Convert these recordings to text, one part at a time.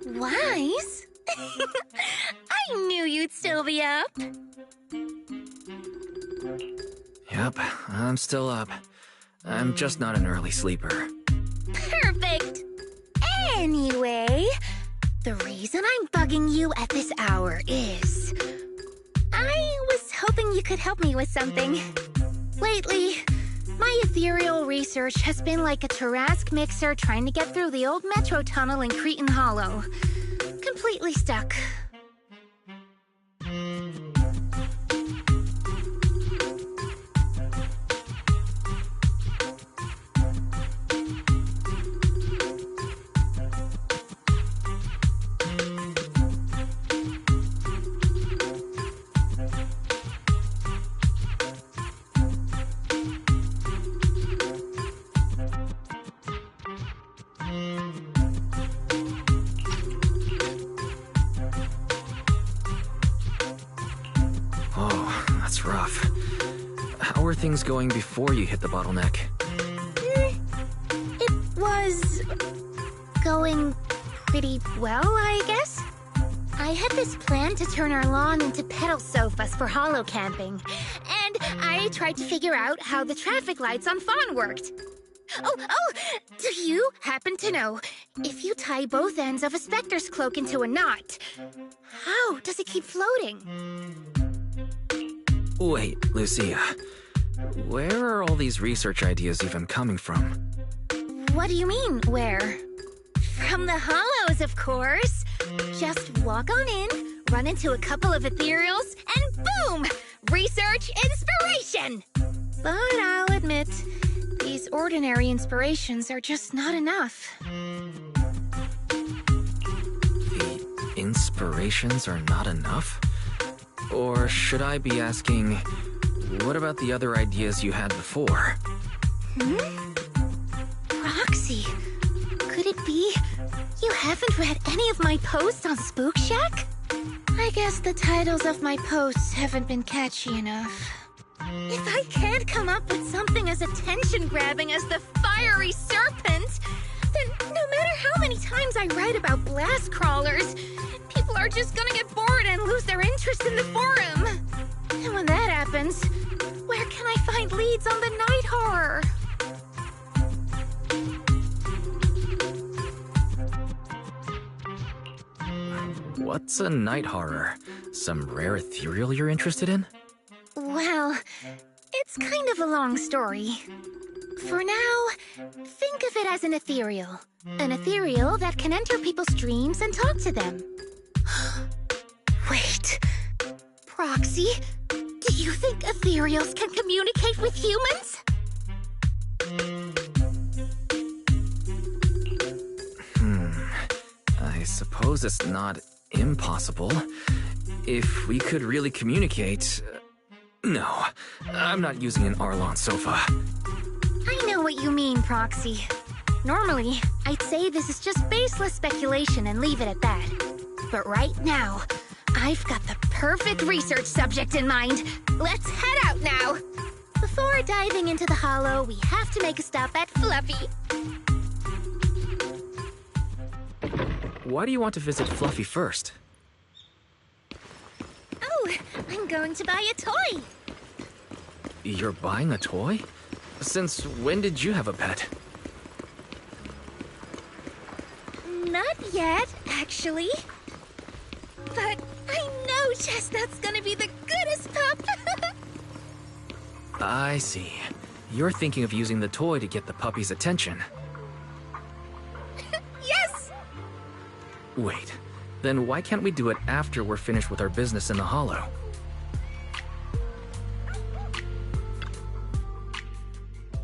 Wise? I knew you'd still be up. Yep, I'm still up. I'm just not an early sleeper. Perfect. Anyway, the reason I'm bugging you at this hour is... I was hoping you could help me with something. Lately, my ethereal research has been like a Tarrasque mixer trying to get through the old metro tunnel in Cretan Hollow. Completely stuck. Rough. How are things going before you hit the bottleneck? It was... going pretty well, I guess. I had this plan to turn our lawn into pedal sofas for hollow camping, and I tried to figure out how the traffic lights on Fawn worked. Oh, do you happen to know, if you tie both ends of a Spectre's cloak into a knot, how does it keep floating? Wait, Lucia. Where are all these research ideas even coming from? What do you mean, where? From the Hollows, of course. Just walk on in, run into a couple of ethereals, and boom! Research inspiration! But I'll admit, these ordinary inspirations are just not enough. The inspirations are not enough? Or should I be asking, what about the other ideas you had before? Roxy, could it be you haven't read any of my posts on Spook Shack? I guess the titles of my posts haven't been catchy enough. If I can't come up with something as attention-grabbing as the fiery serpent, then no matter how many times I write about blast crawlers, people are just gonna get bored and lose their interest in the forum. And when that happens, where can I find leads on the night horror? What's a night horror? Some rare ethereal you're interested in? Well, it's kind of a long story. For now, think of it as an ethereal. An ethereal that can enter people's dreams and talk to them. Wait, Proxy, do you think ethereals can communicate with humans? I suppose it's not impossible. If we could really communicate... No, I'm not using an Arlon sofa. I know what you mean, Proxy. Normally, I'd say this is just baseless speculation and leave it at that. But right now, I've got the perfect research subject in mind. Let's head out now. Before diving into the Hollow, we have to make a stop at Fluffy. Why do you want to visit Fluffy first? Oh, I'm going to buy a toy. You're buying a toy? Since when did you have a pet? Not yet, actually. But I know Chestnut's gonna be the goodest pup. I see. You're thinking of using the toy to get the puppy's attention. Yes! Wait, then why can't we do it after we're finished with our business in the Hollow?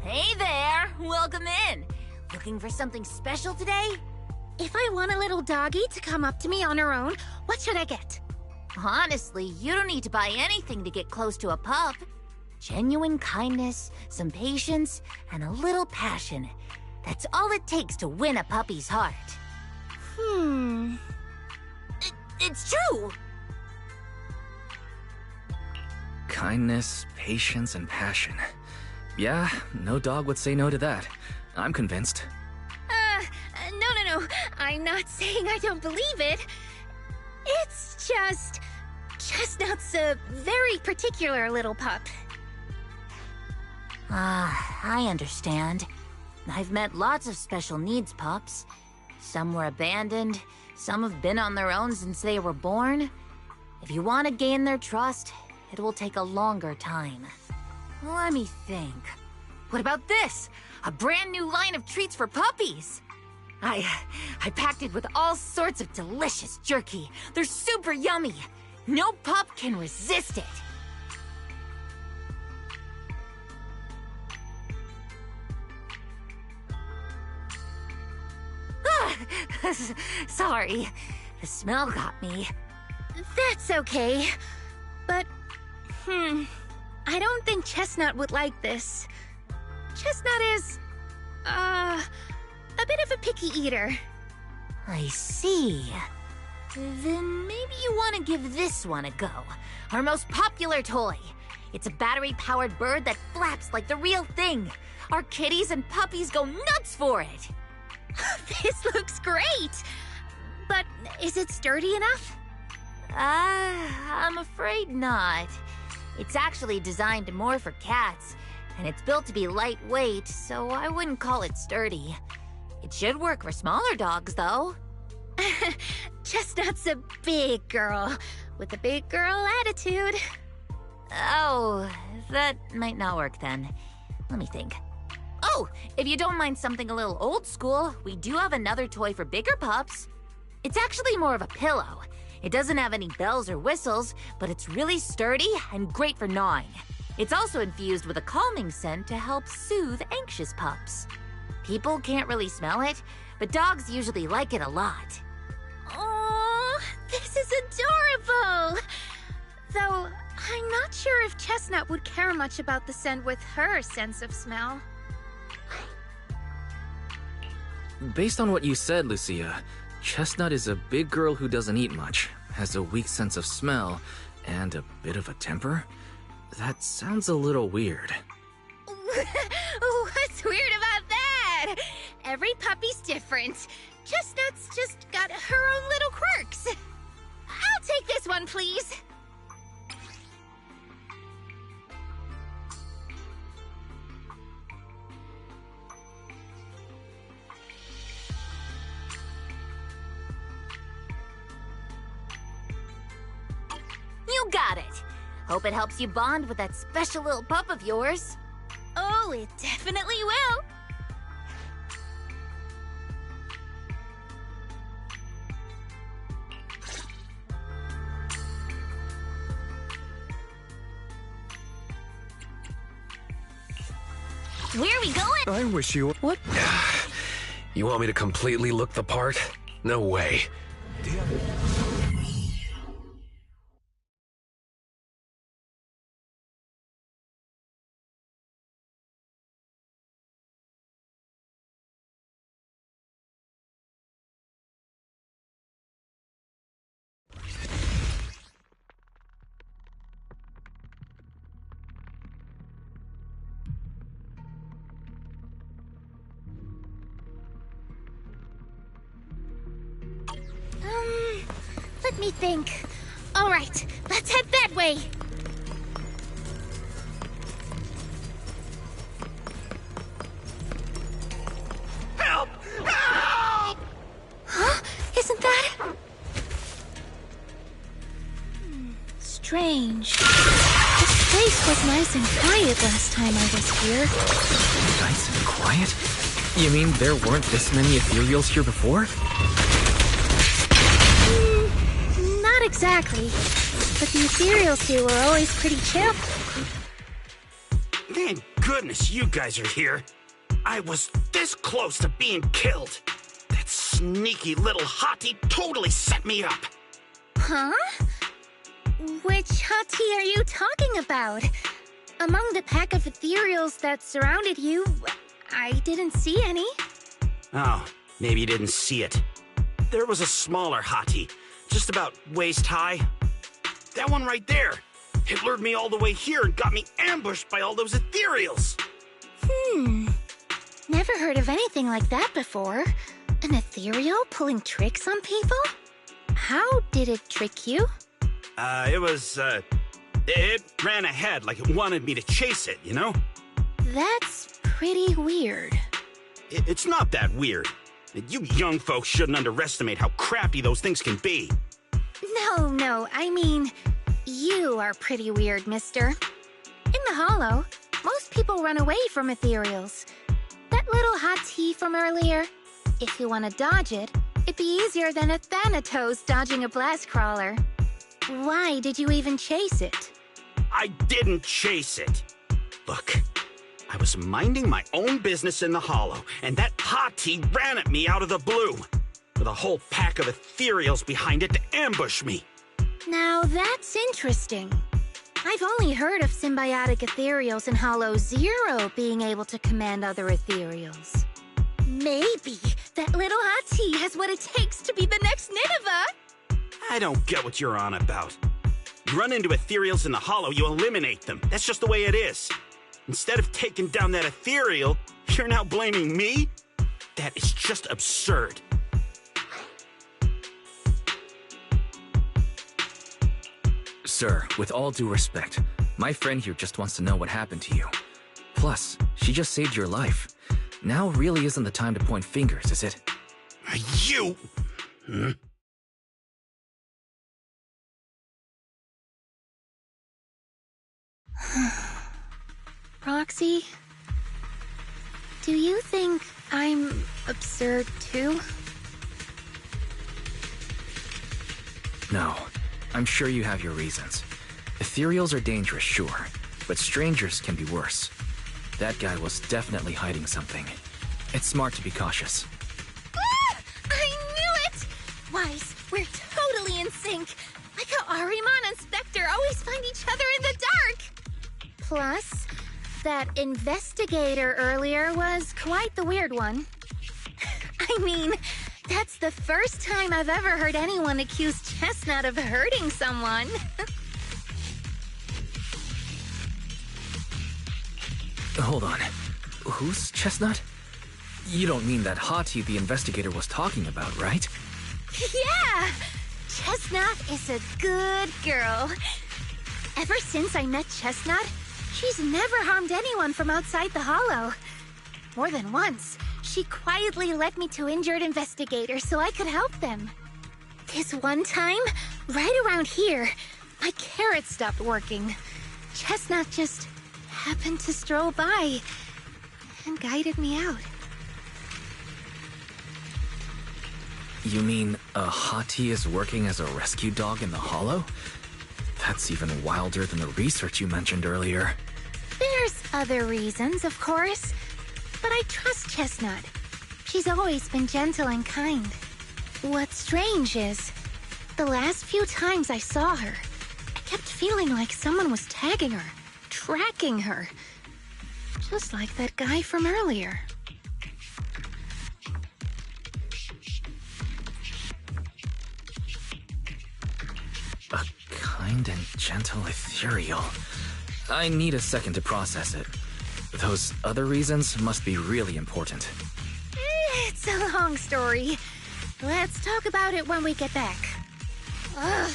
Hey there! Welcome in! Looking for something special today? If I want a little doggy to come up to me on her own, what should I get? Honestly, you don't need to buy anything to get close to a pup. Genuine kindness, some patience, and a little passion. That's all it takes to win a puppy's heart. It's true! Kindness, patience, and passion. Yeah, no dog would say no to that. I'm convinced. No. I'm not saying I don't believe it. It's just... Chestnut's a very particular little pup. I understand. I've met lots of special needs pups. Some were abandoned, some have been on their own since they were born. If you want to gain their trust, it will take a longer time. Let me think. What about this? A brand new line of treats for puppies! I packed it with all sorts of delicious jerky. They're super yummy. No pup can resist it. Sorry, the smell got me. That's okay. But, I don't think Chestnut would like this. Chestnut is, a bit of a picky eater. I see. Then maybe you want to give this one a go. Our most popular toy. It's a battery-powered bird that flaps like the real thing. Our kitties and puppies go nuts for it. This looks great! But is it sturdy enough? I'm afraid not. It's actually designed more for cats, and it's built to be lightweight, so I wouldn't call it sturdy. It should work for smaller dogs, though. Chestnut's a big girl, with a big girl attitude. Oh, that might not work then. Let me think. Oh, if you don't mind something a little old school, we do have another toy for bigger pups. It's actually more of a pillow. It doesn't have any bells or whistles, but it's really sturdy and great for gnawing. It's also infused with a calming scent to help soothe anxious pups. People can't really smell it, but dogs usually like it a lot. Oh, this is adorable! Though, I'm not sure if Chestnut would care much about the scent with her sense of smell. Based on what you said, Lucia, Chestnut is a big girl who doesn't eat much, has a weak sense of smell, and a bit of a temper? That sounds a little weird. What's weird about that? Every puppy's different. Chestnut's just got her own little quirks. I'll take this one, please. You got it! Hope it helps you bond with that special little pup of yours. Oh, it definitely will. Where are we going? I wish you... What? You want me to completely look the part? No way. Let me think. All right, let's head that way. Help! Help! Huh? Isn't that... Strange. This place was nice and quiet last time I was here. Nice and quiet? You mean there weren't this many ethereals here before? Not exactly. But the ethereals here were always pretty cheerful. Thank goodness you guys are here. I was this close to being killed. That sneaky little hottie totally set me up. Huh? Which hottie are you talking about? Among the pack of ethereals that surrounded you, I didn't see any. Oh, maybe you didn't see it. There was a smaller hottie, just about waist high. That one right there. It lured me all the way here and got me ambushed by all those ethereals. Never heard of anything like that before. An ethereal pulling tricks on people? How did it trick you? It ran ahead like it wanted me to chase it, you know? That's pretty weird. It's not that weird. You young folks shouldn't underestimate how crafty those things can be. No, I mean, you are pretty weird, mister. In the Hollow, most people run away from ethereals. That little hot tea from earlier, if you want to dodge it, it'd be easier than a Thanatos dodging a blast crawler. Why did you even chase it? I didn't chase it. Look, I was minding my own business in the Hollow, and that hot tea ran at me out of the blue, with a whole pack of ethereals behind it to ambush me. Now that's interesting. I've only heard of symbiotic ethereals in Hollow Zero being able to command other ethereals. Maybe that little hot tea has what it takes to be the next Nineveh. I don't get what you're on about. You run into ethereals in the Hollow, you eliminate them. That's just the way it is. Instead of taking down that ethereal, you're now blaming me? That is just absurd. Sir, with all due respect, my friend here just wants to know what happened to you. Plus, she just saved your life. Now really isn't the time to point fingers, is it? You... Roxy, do you think I'm absurd too? No, I'm sure you have your reasons. Ethereals are dangerous, sure, but strangers can be worse. That guy was definitely hiding something. It's smart to be cautious. Ah! I knew it! Wise, we're totally in sync. Like how Ahriman and Spectre always find each other in the dark. Plus, that investigator earlier was quite the weird one. I mean, that's the first time I've ever heard anyone accuse Chestnut of hurting someone. Hold on. Who's Chestnut? You don't mean that hottie the investigator was talking about, right? Yeah! Chestnut is a good girl. Ever since I met Chestnut, she's never harmed anyone from outside the Hollow. More than once, she quietly led me to injured investigators so I could help them. This one time, right around here, my carrot stopped working. Chestnut just happened to stroll by and guided me out. You mean a hottie is working as a rescue dog in the Hollow? That's even wilder than the research you mentioned earlier. There's other reasons, of course, but I trust Chestnut. She's always been gentle and kind. What's strange is, the last few times I saw her, I kept feeling like someone was tagging her, tracking her. Just like that guy from earlier. A kind and gentle ethereal. I need a second to process it. Those other reasons must be really important. It's a long story. Let's talk about it when we get back. Ugh.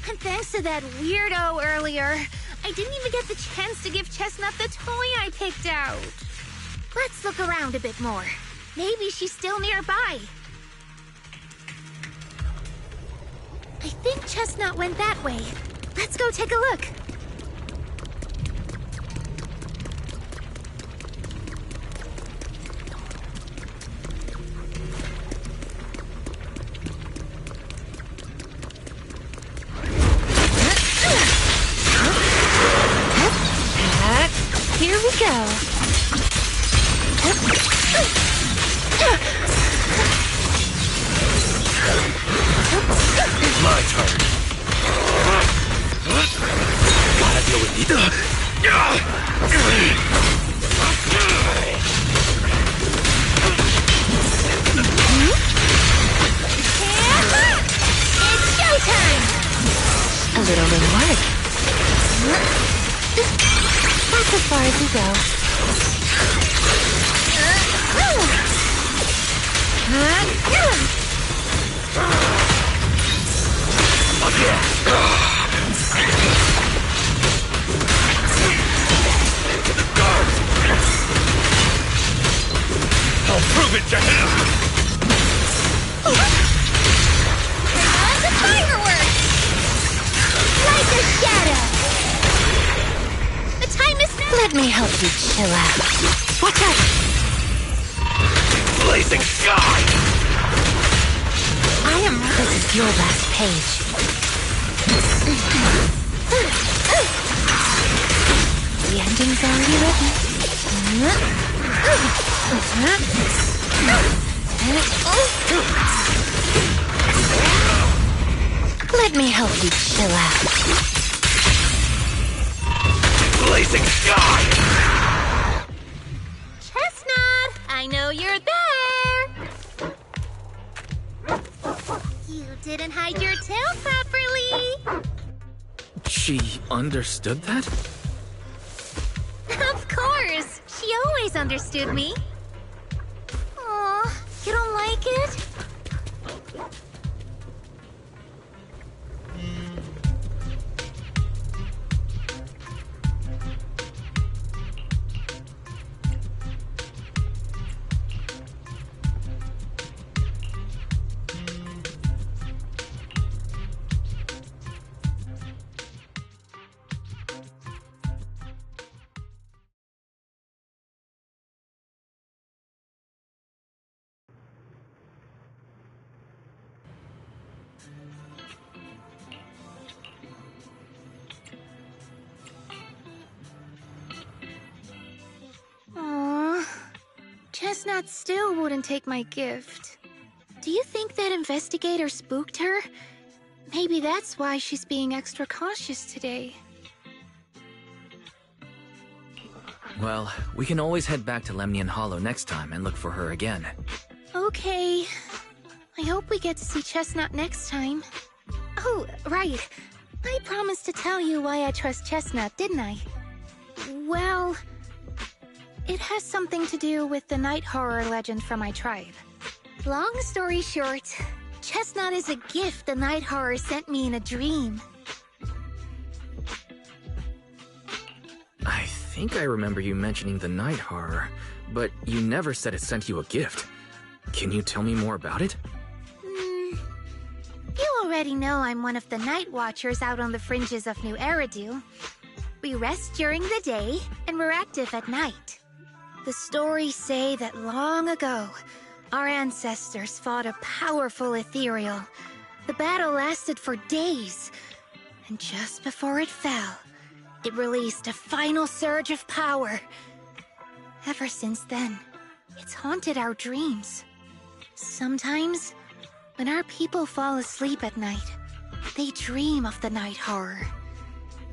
And thanks to that weirdo earlier, I didn't even get the chance to give Chestnut the toy I picked out. Let's look around a bit more. Maybe she's still nearby. I think Chestnut went that way. Let's go take a look. Here we go. My turn. Gotta deal with you. It's showtime! A little ring work. That's as far as we go. I'll prove it to him! That's a firework! Like a shadow! The time is now! Let me help you chill out. Watch out! Blazing sky! This is your last page. The ending's already written. Let me help you chill out. Blazing sky! Chestnut, I know you're there! You didn't hide your tail properly! She understood that? Of course! She always understood me. Aw, you don't like it? Chestnut still wouldn't take my gift. Do you think that investigator spooked her? Maybe that's why she's being extra cautious today. Well, we can always head back to Lemnian Hollow next time and look for her again. Okay. I hope we get to see Chestnut next time. Oh, right. I promised to tell you why I trust Chestnut, didn't I? Well, it has something to do with the night horror legend from my tribe. Long story short, Chestnut is a gift the night horror sent me in a dream. I think I remember you mentioning the night horror, but you never said it sent you a gift. Can you tell me more about it? You already know I'm one of the night watchers out on the fringes of New Eridu. We rest during the day, and we're active at night. The stories say that long ago, our ancestors fought a powerful ethereal. The battle lasted for days, and just before it fell, it released a final surge of power. Ever since then, it's haunted our dreams. Sometimes, when our people fall asleep at night, they dream of the night horror.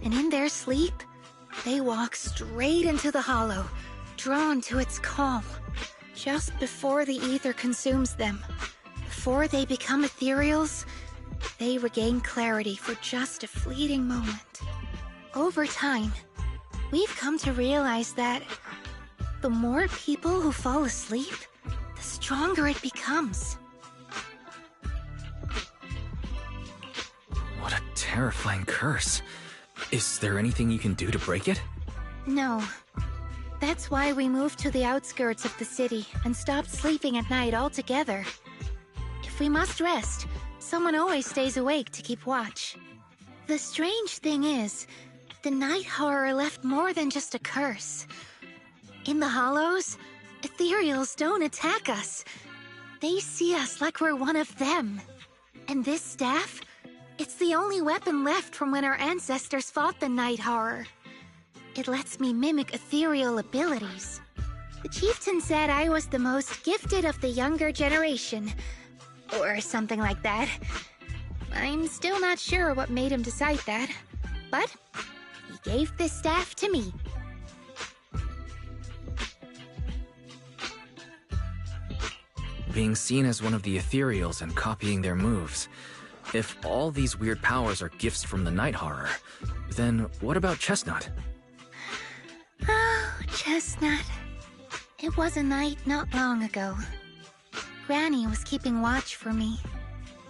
And in their sleep, they walk straight into the hollow, drawn to its calm. Just before the ether consumes them, before they become ethereals, they regain clarity for just a fleeting moment. Over time, we've come to realize that the more people who fall asleep, the stronger it becomes. What a terrifying curse. Is there anything you can do to break it? No. That's why we moved to the outskirts of the city and stopped sleeping at night altogether. If we must rest, someone always stays awake to keep watch. The strange thing is, the night horror left more than just a curse. In the hollows, ethereals don't attack us. They see us like we're one of them. And this staff, it's the only weapon left from when our ancestors fought the night horror. It lets me mimic ethereal abilities. The chieftain said I was the most gifted of the younger generation, or something like that. I'm still not sure what made him decide that, but he gave this staff to me. Being seen as one of the ethereals and copying their moves. If all these weird powers are gifts from the night horror, then what about Chestnut? Oh, Chestnut. It was a night not long ago. Granny was keeping watch for me.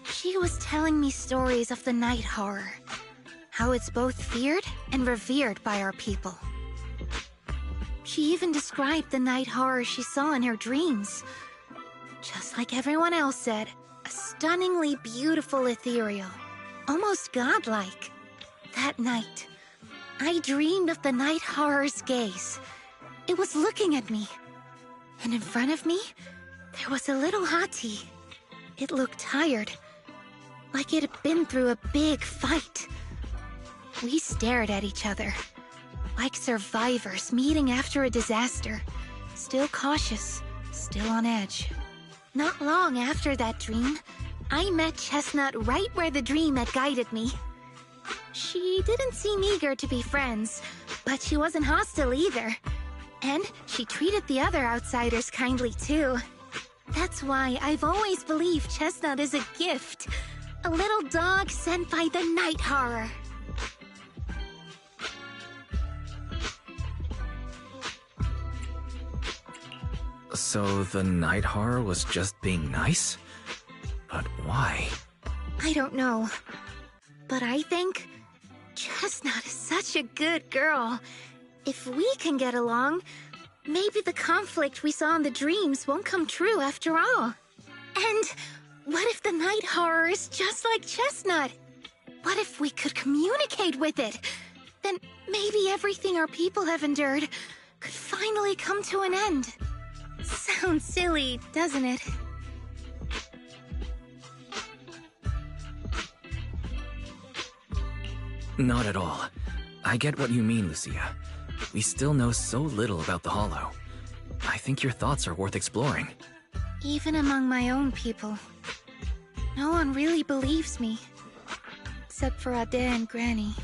She was telling me stories of the night horror, how it's both feared and revered by our people. She even described the night horror she saw in her dreams. Just like everyone else said, a stunningly beautiful ethereal, almost godlike. That night, I dreamed of the night horror's gaze. It was looking at me. And in front of me, there was a little hottie. It looked tired, like it had been through a big fight. We stared at each other, like survivors meeting after a disaster, still cautious, still on edge. Not long after that dream, I met Chestnut right where the dream had guided me. She didn't seem eager to be friends, but she wasn't hostile either. And she treated the other outsiders kindly too. That's why I've always believed Chestnut is a gift. A little dog sent by the night horror. So the night horror was just being nice? But why? I don't know. But I think Chestnut is such a good girl. If we can get along, maybe the conflict we saw in the dreams won't come true after all. And what if the night horror is just like Chestnut? What if we could communicate with it? Then maybe everything our people have endured could finally come to an end. Sounds silly, doesn't it? Not at all. I get what you mean, Lucia. We still know so little about the Hollow. I think your thoughts are worth exploring. Even among my own people, no one really believes me. Except for Ade and Granny.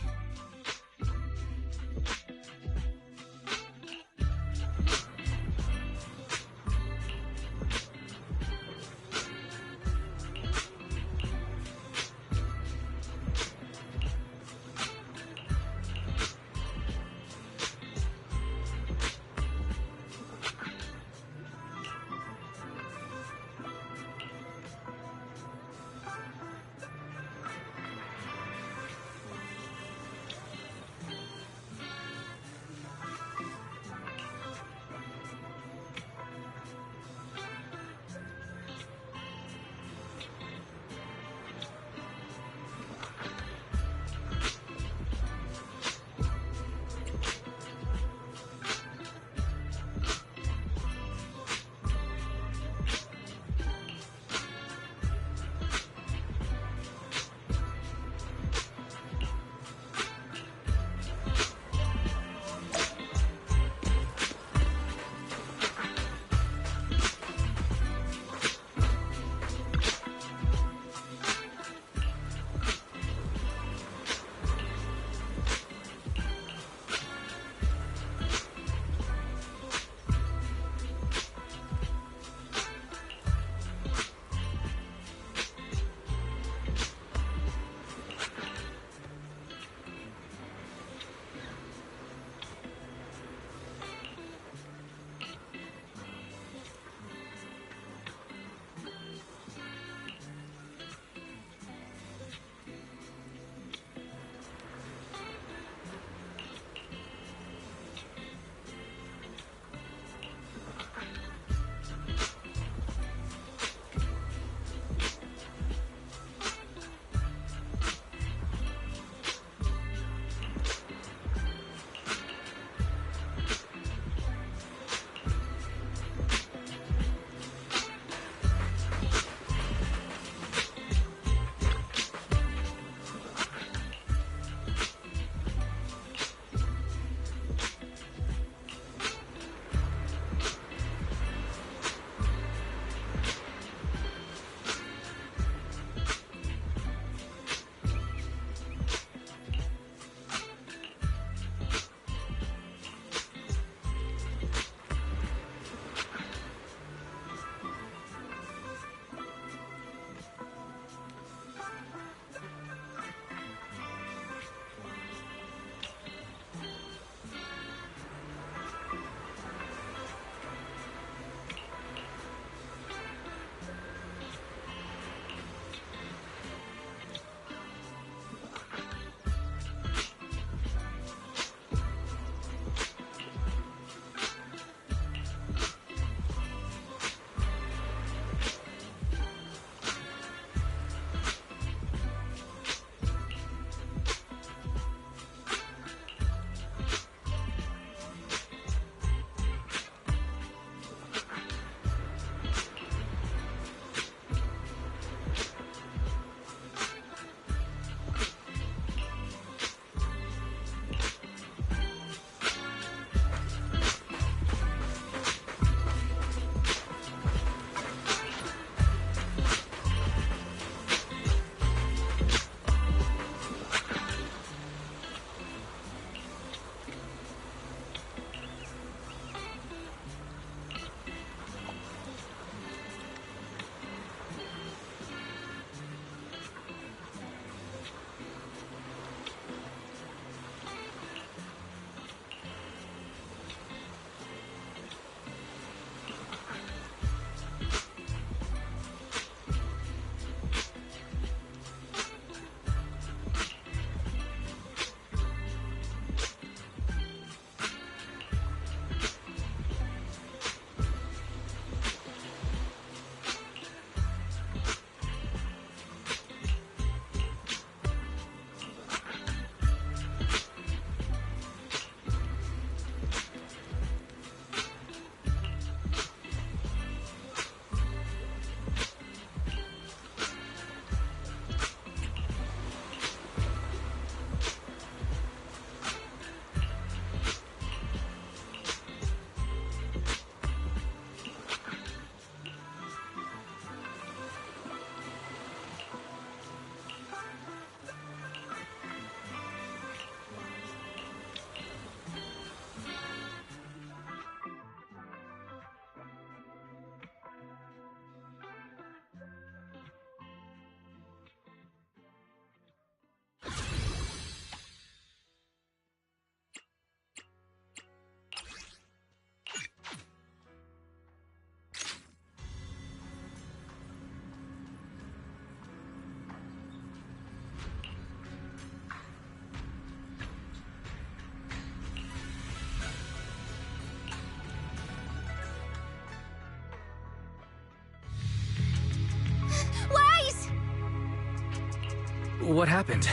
What happened?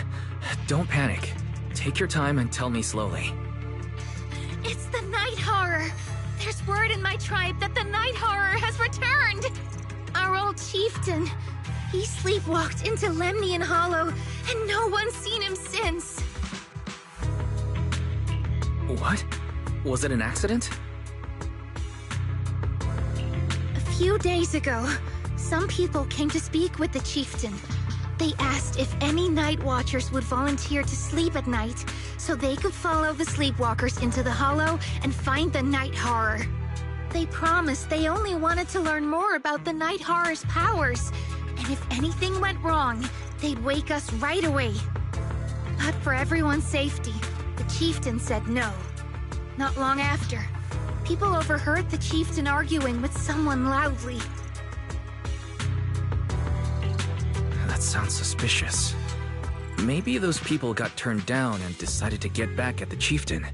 Don't panic. Take your time and tell me slowly. It's the night horror. There's word in my tribe that the night horror has returned. Our old chieftain. He sleepwalked into Lemnian Hollow, and no one's seen him since. What? Was it an accident? A few days ago, some people came to speak with the chieftain. They asked if any night watchers would volunteer to sleep at night so they could follow the sleepwalkers into the hollow and find the night horror. They promised they only wanted to learn more about the night horror's powers, and if anything went wrong, they'd wake us right away. But for everyone's safety, the chieftain said no. Not long after, people overheard the chieftain arguing with someone loudly. That sounds suspicious. Maybe those people got turned down and decided to get back at the chieftain.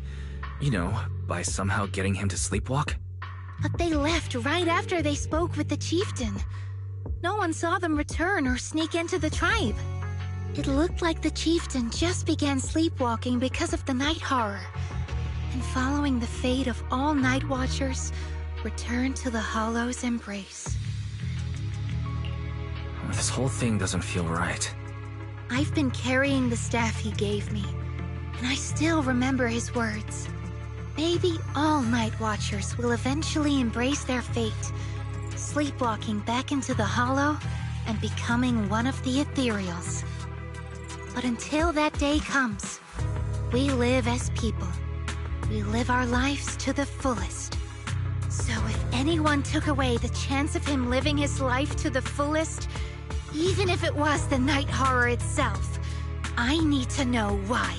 You know, by somehow getting him to sleepwalk? But they left right after they spoke with the chieftain. No one saw them return or sneak into the tribe. It looked like the chieftain just began sleepwalking because of the night horror. And following the fate of all night watchers, returned to the Hollow's embrace. This whole thing doesn't feel right. I've been carrying the staff he gave me, and I still remember his words. Maybe all night watchers will eventually embrace their fate, sleepwalking back into the Hollow and becoming one of the ethereals. But until that day comes, we live as people. We live our lives to the fullest. So if anyone took away the chance of him living his life to the fullest, even if it was the night horror itself, I need to know why.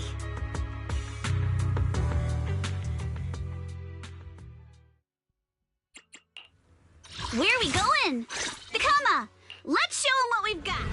Where are we going? Nakama! Let's show them what we've got!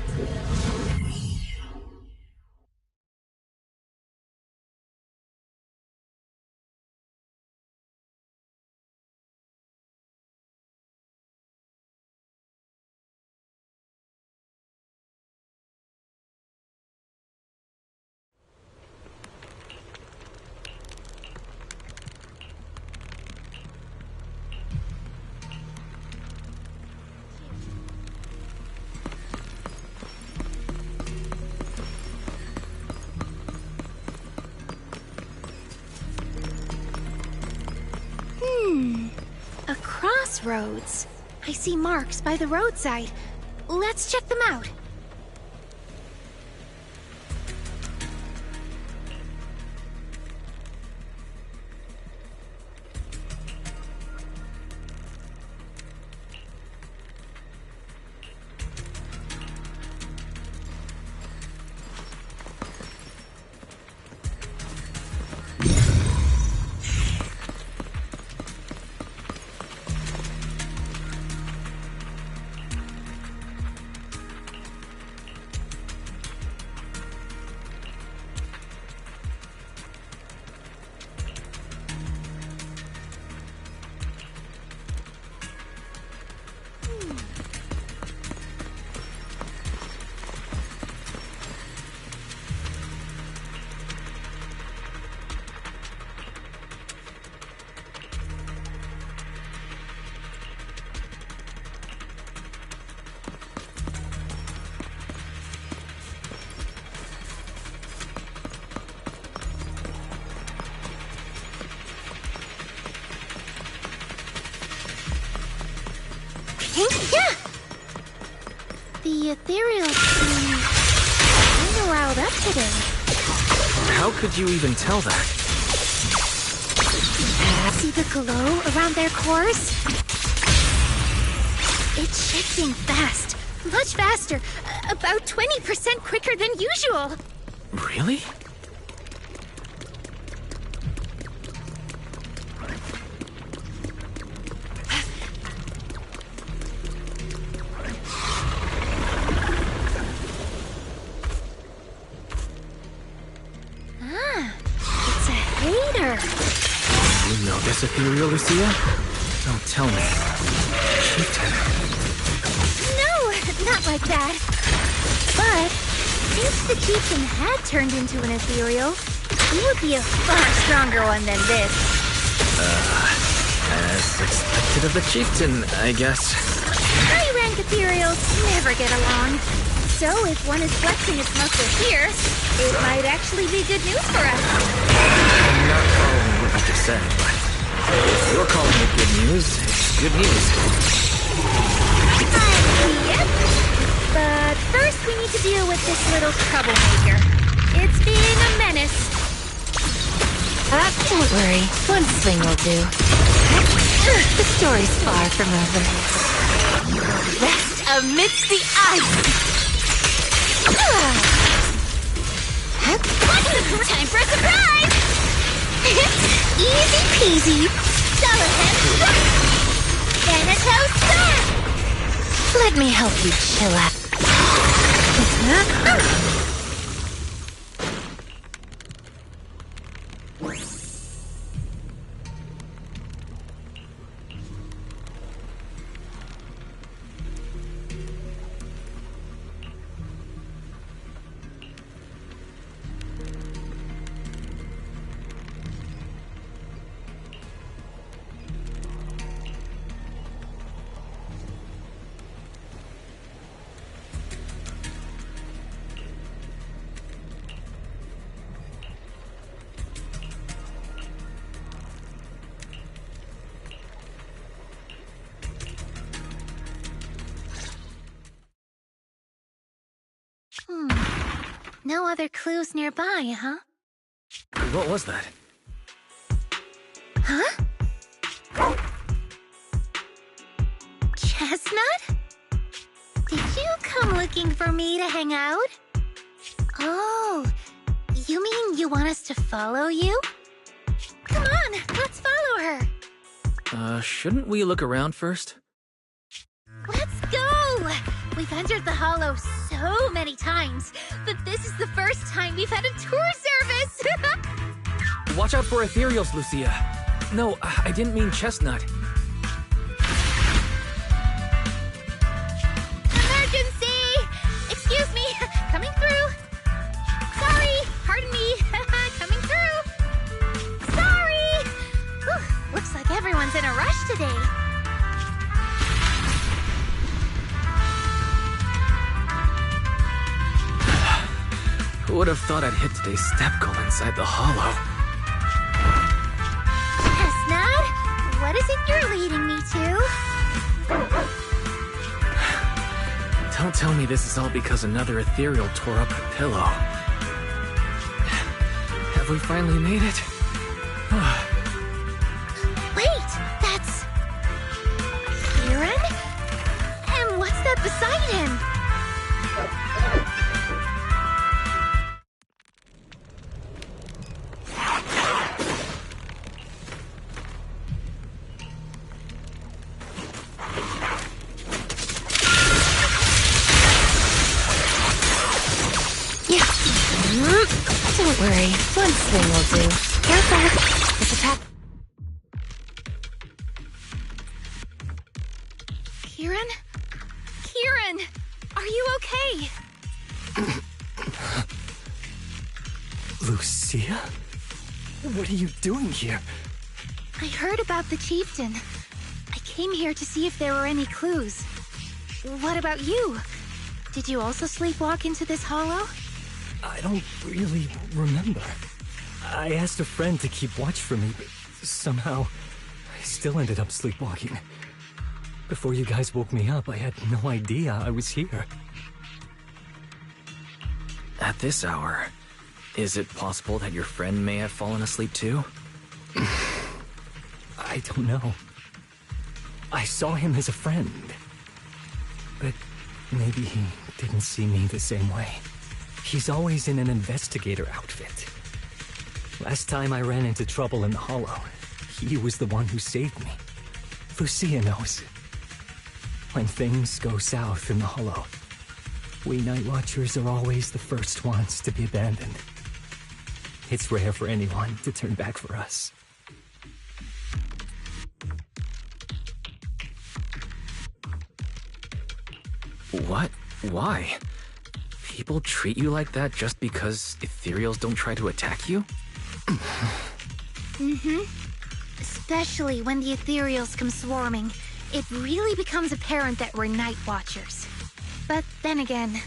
A crossroads. I see marks by the roadside. Let's check them out. Yeah! The ethereal seem kinda riled up today. How could you even tell that? See the glow around their cores? It's shifting fast. Much faster. About 20% quicker than usual. Really? It's a hater. You know this ethereal, Lucia? Don't tell me. Chieftain. No, not like that. But If the chieftain had turned into an ethereal, he would be a far stronger one than this. As expected of the chieftain, I guess. High-rank ethereals never get along. So if one is flexing its muscles here, it might actually be good news for us. I'm not following what you just said, but if you're calling it good news, it's good news. Yep. But first we need to deal with this little troublemaker. It's being a menace. Don't worry. One swing will do. The story's far from over. Rest amidst the ice! Time for a surprise! Easy peasy. Skeleton rock! Thanatos back! Let me help you chill out. No other clues nearby, huh? What was that? Huh? Chestnut? Did you come looking for me to hang out? Oh, you mean you want us to follow you? Come on, let's follow her. Shouldn't we look around first? Let's go! We've entered the Hollow so many times, but this is the first time we've had a tour service! Watch out for ethereals, Lucia. No, I didn't mean chestnut. Emergency! Excuse me, coming through. Sorry, pardon me, coming through. Sorry! Whew, looks like everyone's in a rush today. Who would have thought I'd hit today's step goal inside the Hollow? Chestnut, what is it you're leading me to? Don't tell me this is all because another ethereal tore up a pillow. Have we finally made it? Wait, that's... Kieran? And what's that beside him? Don't worry, one swing will do. Careful! It's a trap. Kieran? Kieran! Are you okay? Lucia? What are you doing here? I heard about the chieftain. I came here to see if there were any clues. What about you? Did you also sleepwalk into this hollow? I don't really remember. I asked a friend to keep watch for me, but somehow I still ended up sleepwalking. Before you guys woke me up, I had no idea I was here. At this hour, is it possible that your friend may have fallen asleep too? I don't know. I saw him as a friend. But maybe he didn't see me the same way. He's always in an investigator outfit. Last time I ran into trouble in the Hollow, he was the one who saved me. Lucia knows. When things go south in the Hollow, we Night Watchers are always the first ones to be abandoned. It's rare for anyone to turn back for us. What? Why? people treat you like that just because ethereals don't try to attack you? Especially when the ethereals come swarming, it really becomes apparent that we're Night Watchers. But then again,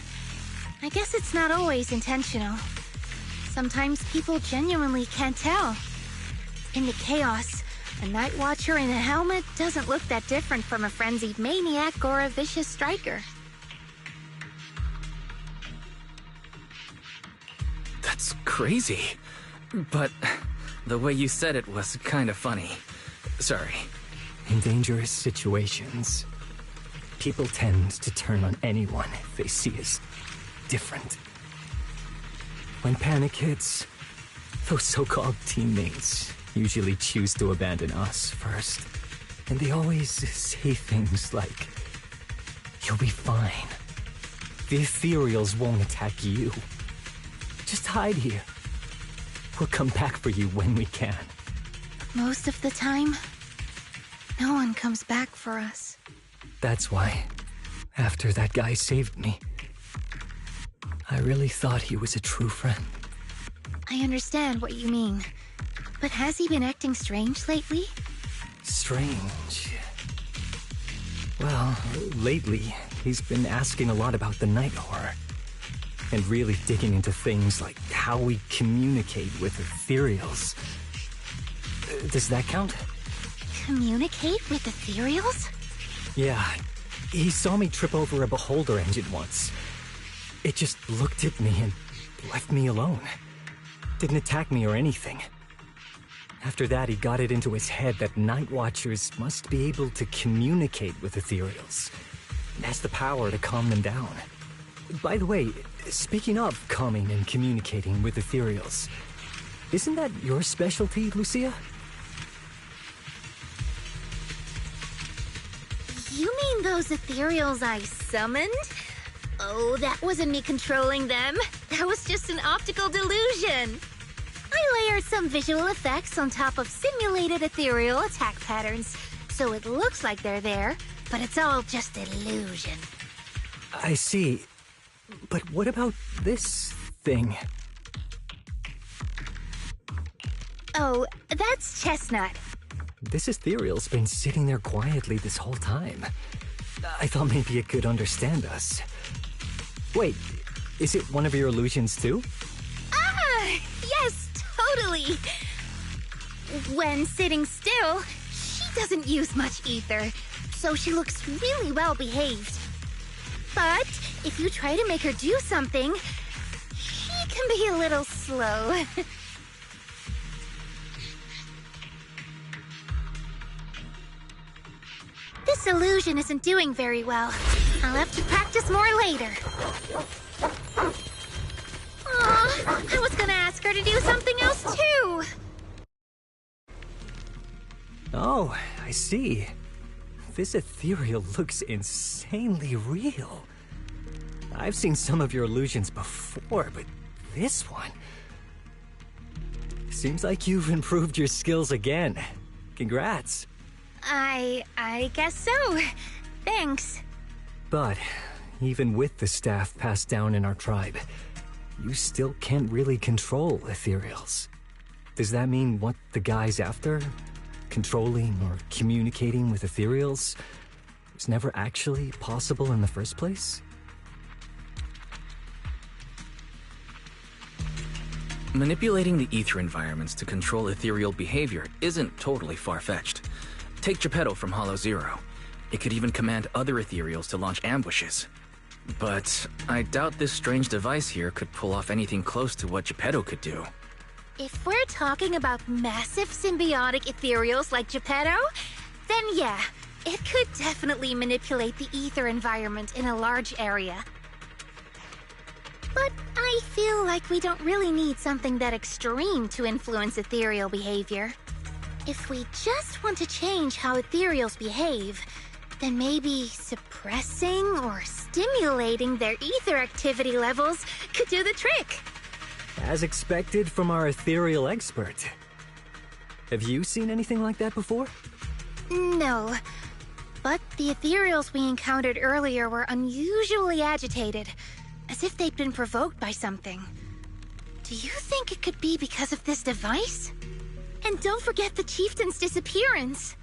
I guess it's not always intentional. Sometimes people genuinely can't tell. In the chaos, a Night Watcher in a helmet doesn't look that different from a frenzied maniac or a vicious striker. That's crazy. But the way you said it was kind of funny. Sorry. In dangerous situations, people tend to turn on anyone they see as different. When panic hits, those so-called teammates usually choose to abandon us first. And they always say things like, "You'll be fine. The ethereals won't attack you. Just hide here. We'll come back for you when we can." Most of the time, no one comes back for us. That's why, after that guy saved me, I really thought he was a true friend. I understand what you mean. But has he been acting strange lately? Strange. Well, lately, he's been asking a lot about the night horror. And really digging into things like how we communicate with ethereals. Does that count? Communicate with ethereals? Yeah, he saw me trip over a beholder engine once. It just looked at me and left me alone. Didn't attack me or anything. After that, he got it into his head that Night Watchers must be able to communicate with ethereals. It has the power to calm them down. By the way, speaking of calming and communicating with ethereals, isn't that your specialty, Lucia? You mean those ethereals I summoned? Oh, that wasn't me controlling them. That was just an optical delusion. I layered some visual effects on top of simulated ethereal attack patterns, so it looks like they're there, but it's all just illusion. I see. But what about this thing? Oh, that's Chestnut. This ethereal's been sitting there quietly this whole time. I thought maybe it could understand us. Wait, is it one of your illusions too? Ah, yes, totally. When sitting still, she doesn't use much ether, so she looks really well behaved. But if you try to make her do something, she can be a little slow. This illusion isn't doing very well. I'll have to practice more later. Aw, I was gonna ask her to do something else too. Oh, I see. This ethereal looks insanely real. I've seen some of your illusions before, but this one... Seems like you've improved your skills again. Congrats. I guess so. Thanks. But even with the staff passed down in our tribe, you still can't really control ethereals. Does that mean what the guy's after? Controlling or communicating with ethereals was never actually possible in the first place? Manipulating the ether environments to control ethereal behavior isn't totally far-fetched. Take Geppetto from Hollow Zero. It could even command other ethereals to launch ambushes. But I doubt this strange device here could pull off anything close to what Geppetto could do. If we're talking about massive symbiotic ethereals like Geppetto, then yeah, it could definitely manipulate the ether environment in a large area. But I feel like we don't really need something that extreme to influence ethereal behavior. If we just want to change how ethereals behave, then maybe suppressing or stimulating their ether activity levels could do the trick. As expected from our ethereal expert. Have you seen anything like that before? No, but the ethereals we encountered earlier were unusually agitated. as if they'd been provoked by something. Do you think it could be because of this device? And don't forget the chieftain's disappearance.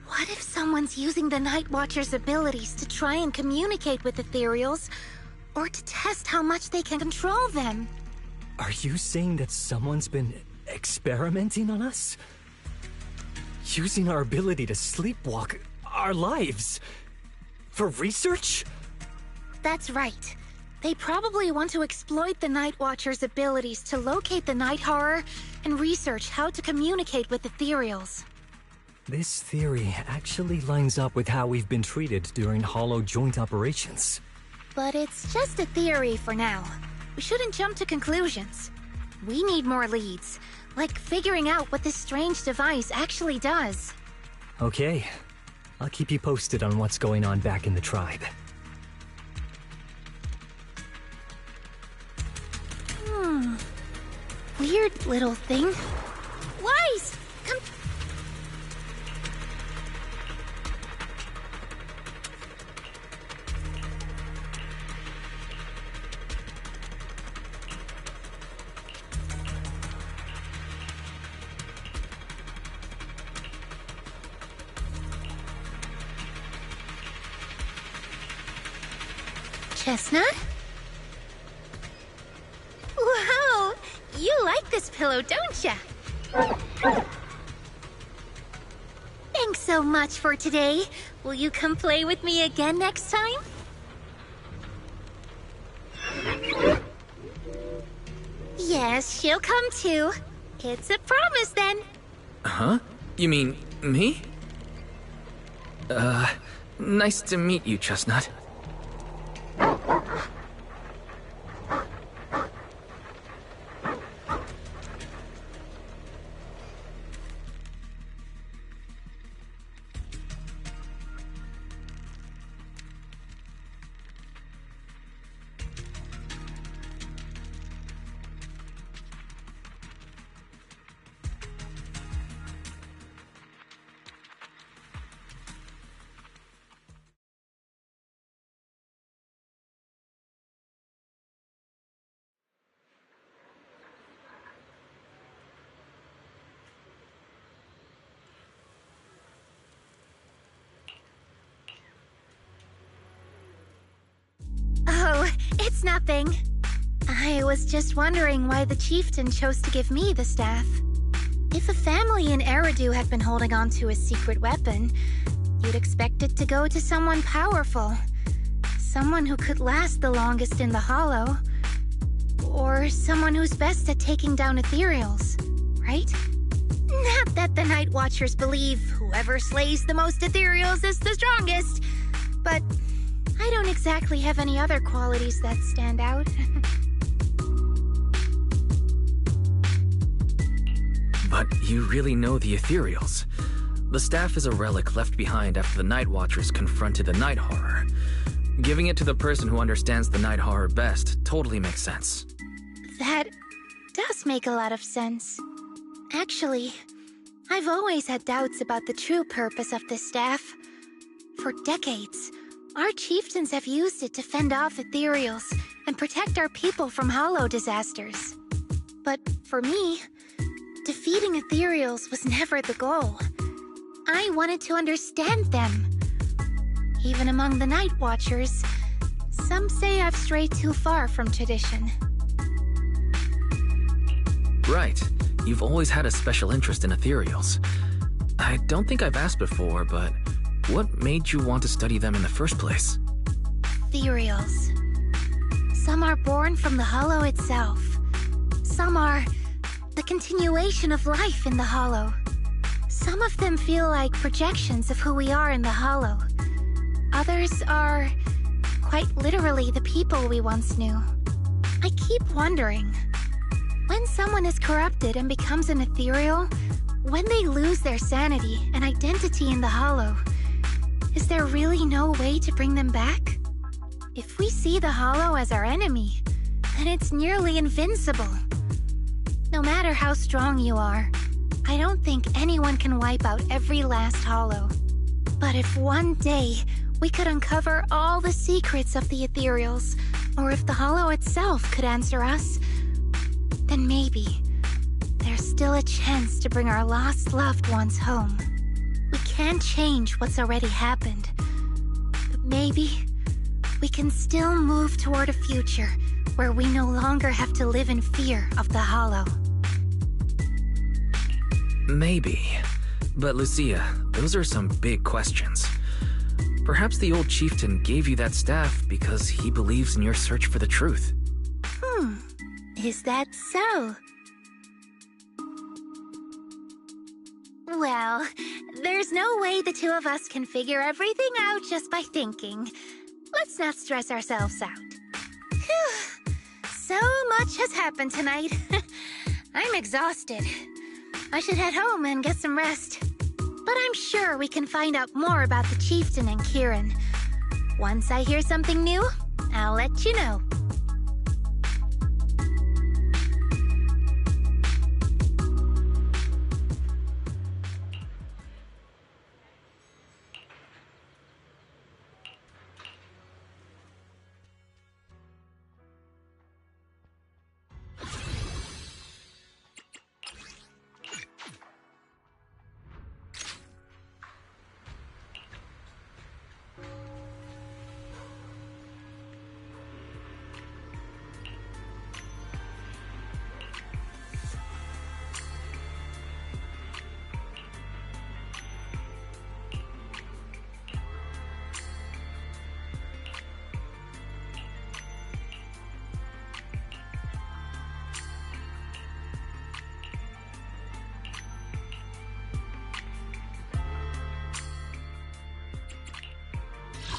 What if someone's using the Night Watcher's abilities to try and communicate with ethereals, or to test how much they can control them? Are you saying that someone's been experimenting on us? Using our ability to sleepwalk our lives? For research? That's right. They probably want to exploit the Night Watcher's abilities to locate the Night Horror and research how to communicate with ethereals. This theory actually lines up with how we've been treated during Hollow joint operations. But it's just a theory for now. We shouldn't jump to conclusions. We need more leads, like figuring out what this strange device actually does. Okay. I'll keep you posted on what's going on back in the tribe. Weird little thing. Wise! Come... Chestnut? Wow! You like this pillow, don't ya? Thanks so much for today. Will you come play with me again next time? Yes, she'll come too. It's a promise then. Huh? You mean me? Nice to meet you, Chestnut. Oh, it's nothing. I was just wondering why the chieftain chose to give me the staff. If a family in Eridu had been holding on to a secret weapon, you'd expect it to go to someone powerful. Someone who could last the longest in the Hollow. Or someone who's best at taking down ethereals, right? Not that the Night Watchers believe whoever slays the most ethereals is the strongest, but I don't exactly have any other qualities that stand out. But you really know the ethereals. The staff is a relic left behind after the Night Watchers confronted the Night Horror. Giving it to the person who understands the Night Horror best totally makes sense. That does make a lot of sense. Actually, I've always had doubts about the true purpose of this staff. For decades, our chieftains have used it to fend off ethereals and protect our people from Hollow disasters. But for me, defeating ethereals was never the goal. I wanted to understand them. Even among the Night Watchers, some say I've strayed too far from tradition. Right. You've always had a special interest in ethereals. I don't think I've asked before, but what made you want to study them in the first place? Ethereals. Some are born from the Hollow itself. Some are the continuation of life in the Hollow. Some of them feel like projections of who we are in the Hollow. Others are quite literally the people we once knew. I keep wondering, when someone is corrupted and becomes an ethereal, when they lose their sanity and identity in the Hollow, is there really no way to bring them back? If we see the Hollow as our enemy, then it's nearly invincible. No matter how strong you are, I don't think anyone can wipe out every last Hollow. But if one day we could uncover all the secrets of the ethereals, or if the Hollow itself could answer us, then maybe there's still a chance to bring our lost loved ones home. We can't change what's already happened, but maybe we can still move toward a future where we no longer have to live in fear of the Hollow. Maybe. But Lucia, those are some big questions. Perhaps the old chieftain gave you that staff because he believes in your search for the truth. Is that so? Well, there's no way the two of us can figure everything out just by thinking. Let's not stress ourselves out. Phew. So much has happened tonight. I'm exhausted. I should head home and get some rest. But I'm sure we can find out more about the chieftain and Kieran. Once I hear something new, I'll let you know.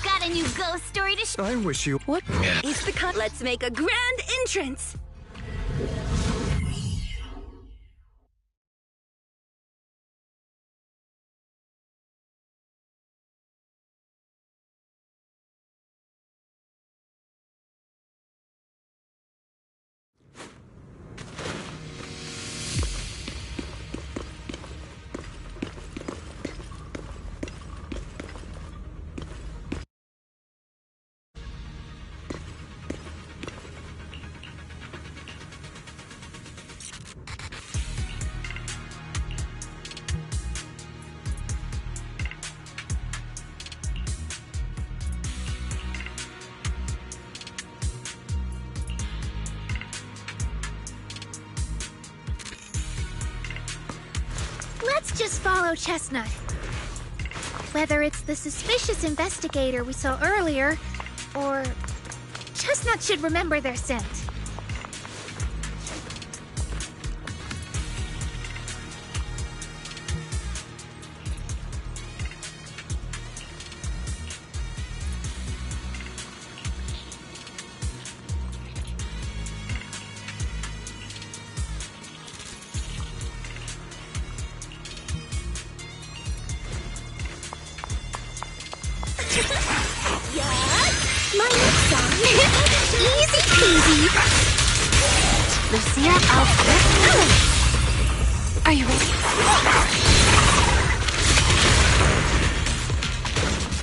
Got a new ghost story to I wish you... What is the cut? Let's make a grand entrance! Let's just follow Chestnut. Whether it's the suspicious investigator we saw earlier, or Chestnut should remember their scent. My next song. Easy peasy. Lucia, I'll Are you ready?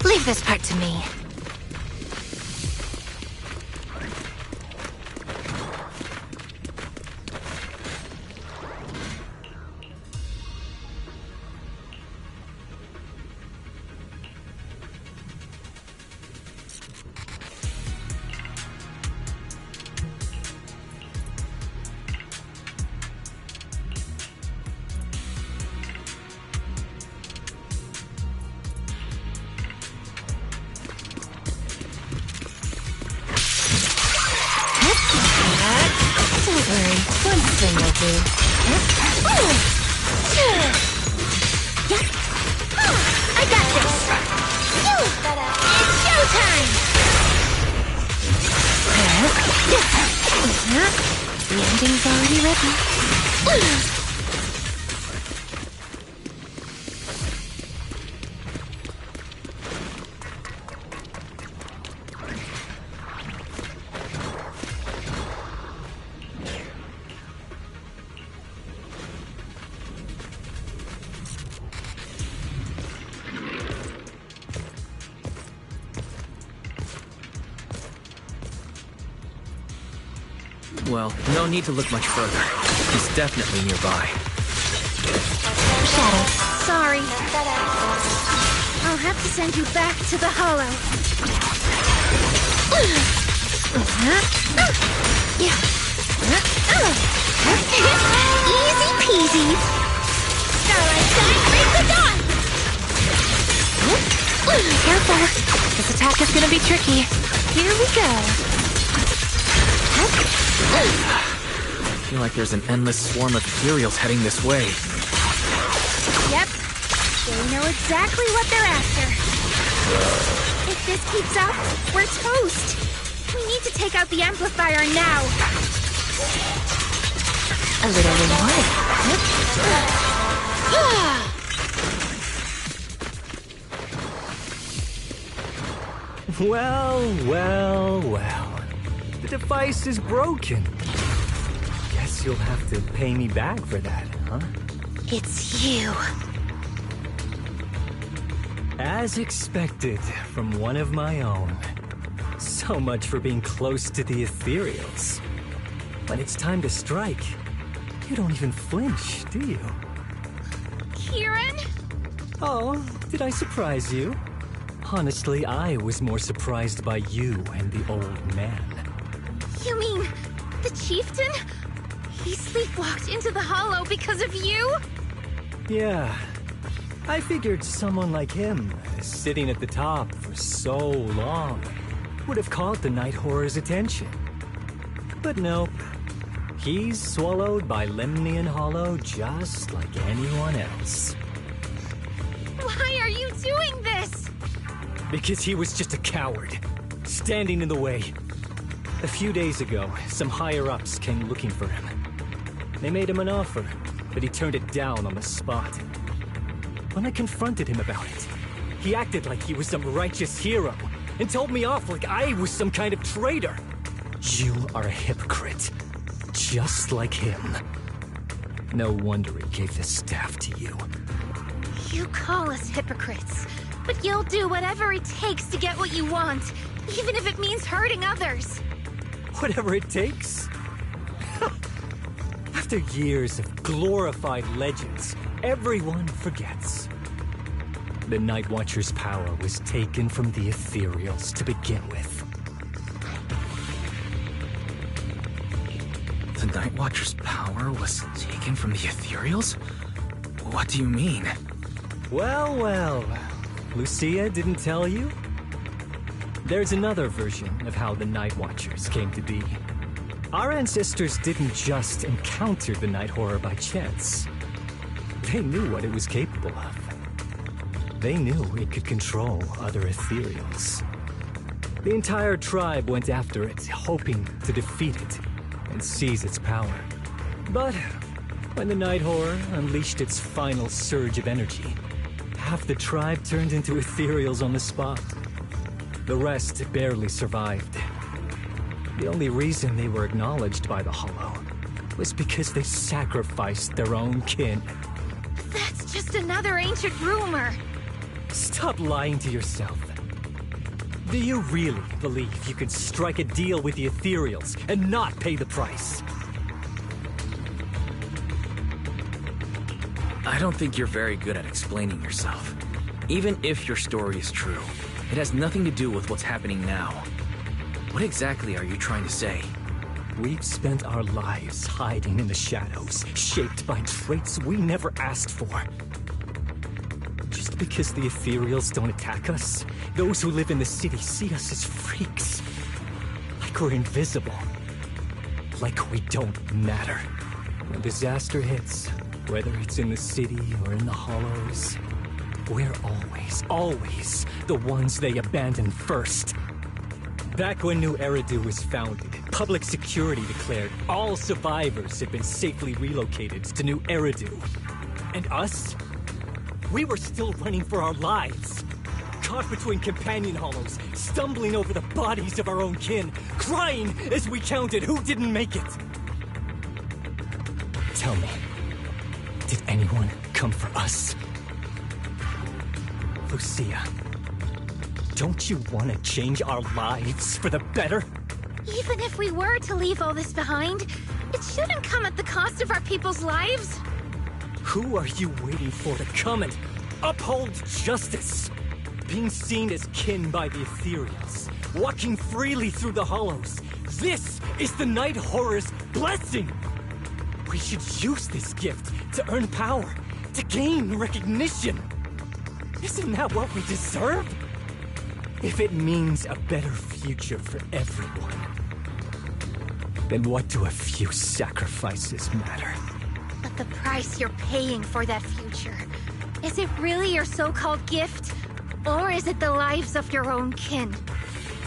Leave this part to me. Well, no need to look much further. He's definitely nearby. Shadow, sorry. I'll have to send you back to the Hollow. Easy peasy. Starlight shine, break the dawn. Careful. This attack is gonna be tricky. Here we go. I feel like there's an endless swarm of ethereals heading this way. Yep. They know exactly what they're after. If this keeps up, we're toast. We need to take out the amplifier now. A little reward. Well, well, well. The device is broken. Guess you'll have to pay me back for that, huh? It's you. As expected from one of my own. So much for being close to the ethereals. When it's time to strike, you don't even flinch, do you? Kieran? Oh, did I surprise you? Honestly, I was more surprised by you and the old man. You mean the chieftain? He sleepwalked into the Hollow because of you? Yeah. I figured someone like him, sitting at the top for so long, would have caught the Night Horror's attention. But nope. He's swallowed by Lemnian Hollow just like anyone else. Why are you doing this? Because he was just a coward, standing in the way. A few days ago, some higher-ups came looking for him. They made him an offer, but he turned it down on the spot. When I confronted him about it, he acted like he was some righteous hero and told me off like I was some kind of traitor. You are a hypocrite, just like him. No wonder he gave the staff to you. You call us hypocrites, but you'll do whatever it takes to get what you want, even if it means hurting others. Whatever it takes? After years of glorified legends, everyone forgets. The Night Watcher's power was taken from the ethereals to begin with. The Night Watcher's power was taken from the ethereals? What do you mean? Well, well. Lucia didn't tell you? There's another version of how the Night Watchers came to be. Our ancestors didn't just encounter the Night Horror by chance. They knew what it was capable of. They knew it could control other ethereals. The entire tribe went after it, hoping to defeat it and seize its power. But when the Night Horror unleashed its final surge of energy, half the tribe turned into ethereals on the spot. The rest barely survived. The only reason they were acknowledged by the Hollow was because they sacrificed their own kin. That's just another ancient rumor. Stop lying to yourself. Do you really believe you could strike a deal with the ethereals and not pay the price? I don't think you're very good at explaining yourself. Even if your story is true, it has nothing to do with what's happening now. What exactly are you trying to say? We've spent our lives hiding in the shadows, shaped by traits we never asked for. Just because the ethereals don't attack us, those who live in the city see us as freaks. Like we're invisible. Like we don't matter. When disaster hits, whether it's in the city or in the hollows, we're always the ones they abandon first. Back when New Eridu was founded, public security declared all survivors had been safely relocated to New Eridu. And us? We were still running for our lives. Caught between companion hollows, stumbling over the bodies of our own kin, crying as we counted who didn't make it. Tell me, did anyone come for us? Lucia, don't you want to change our lives for the better? Even if we were to leave all this behind, it shouldn't come at the cost of our people's lives. Who are you waiting for to come and uphold justice? Being seen as kin by the ethereals, walking freely through the hollows. This is the Night Horror's blessing! We should use this gift to earn power, to gain recognition. Isn't that what we deserve? If it means a better future for everyone, then what do a few sacrifices matter? But the price you're paying for that future, is it really your so-called gift? Or is it the lives of your own kin?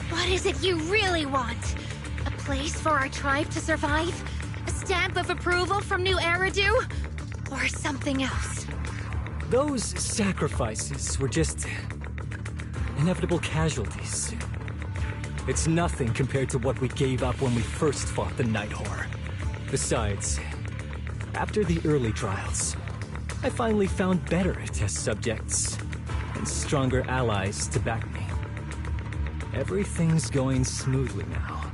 What is it you really want? A place for our tribe to survive? A stamp of approval from New Eridu? Or something else? Those sacrifices were just inevitable casualties. It's nothing compared to what we gave up when we first fought the Night Horror. Besides, after the early trials, I finally found better test subjects and stronger allies to back me. Everything's going smoothly now.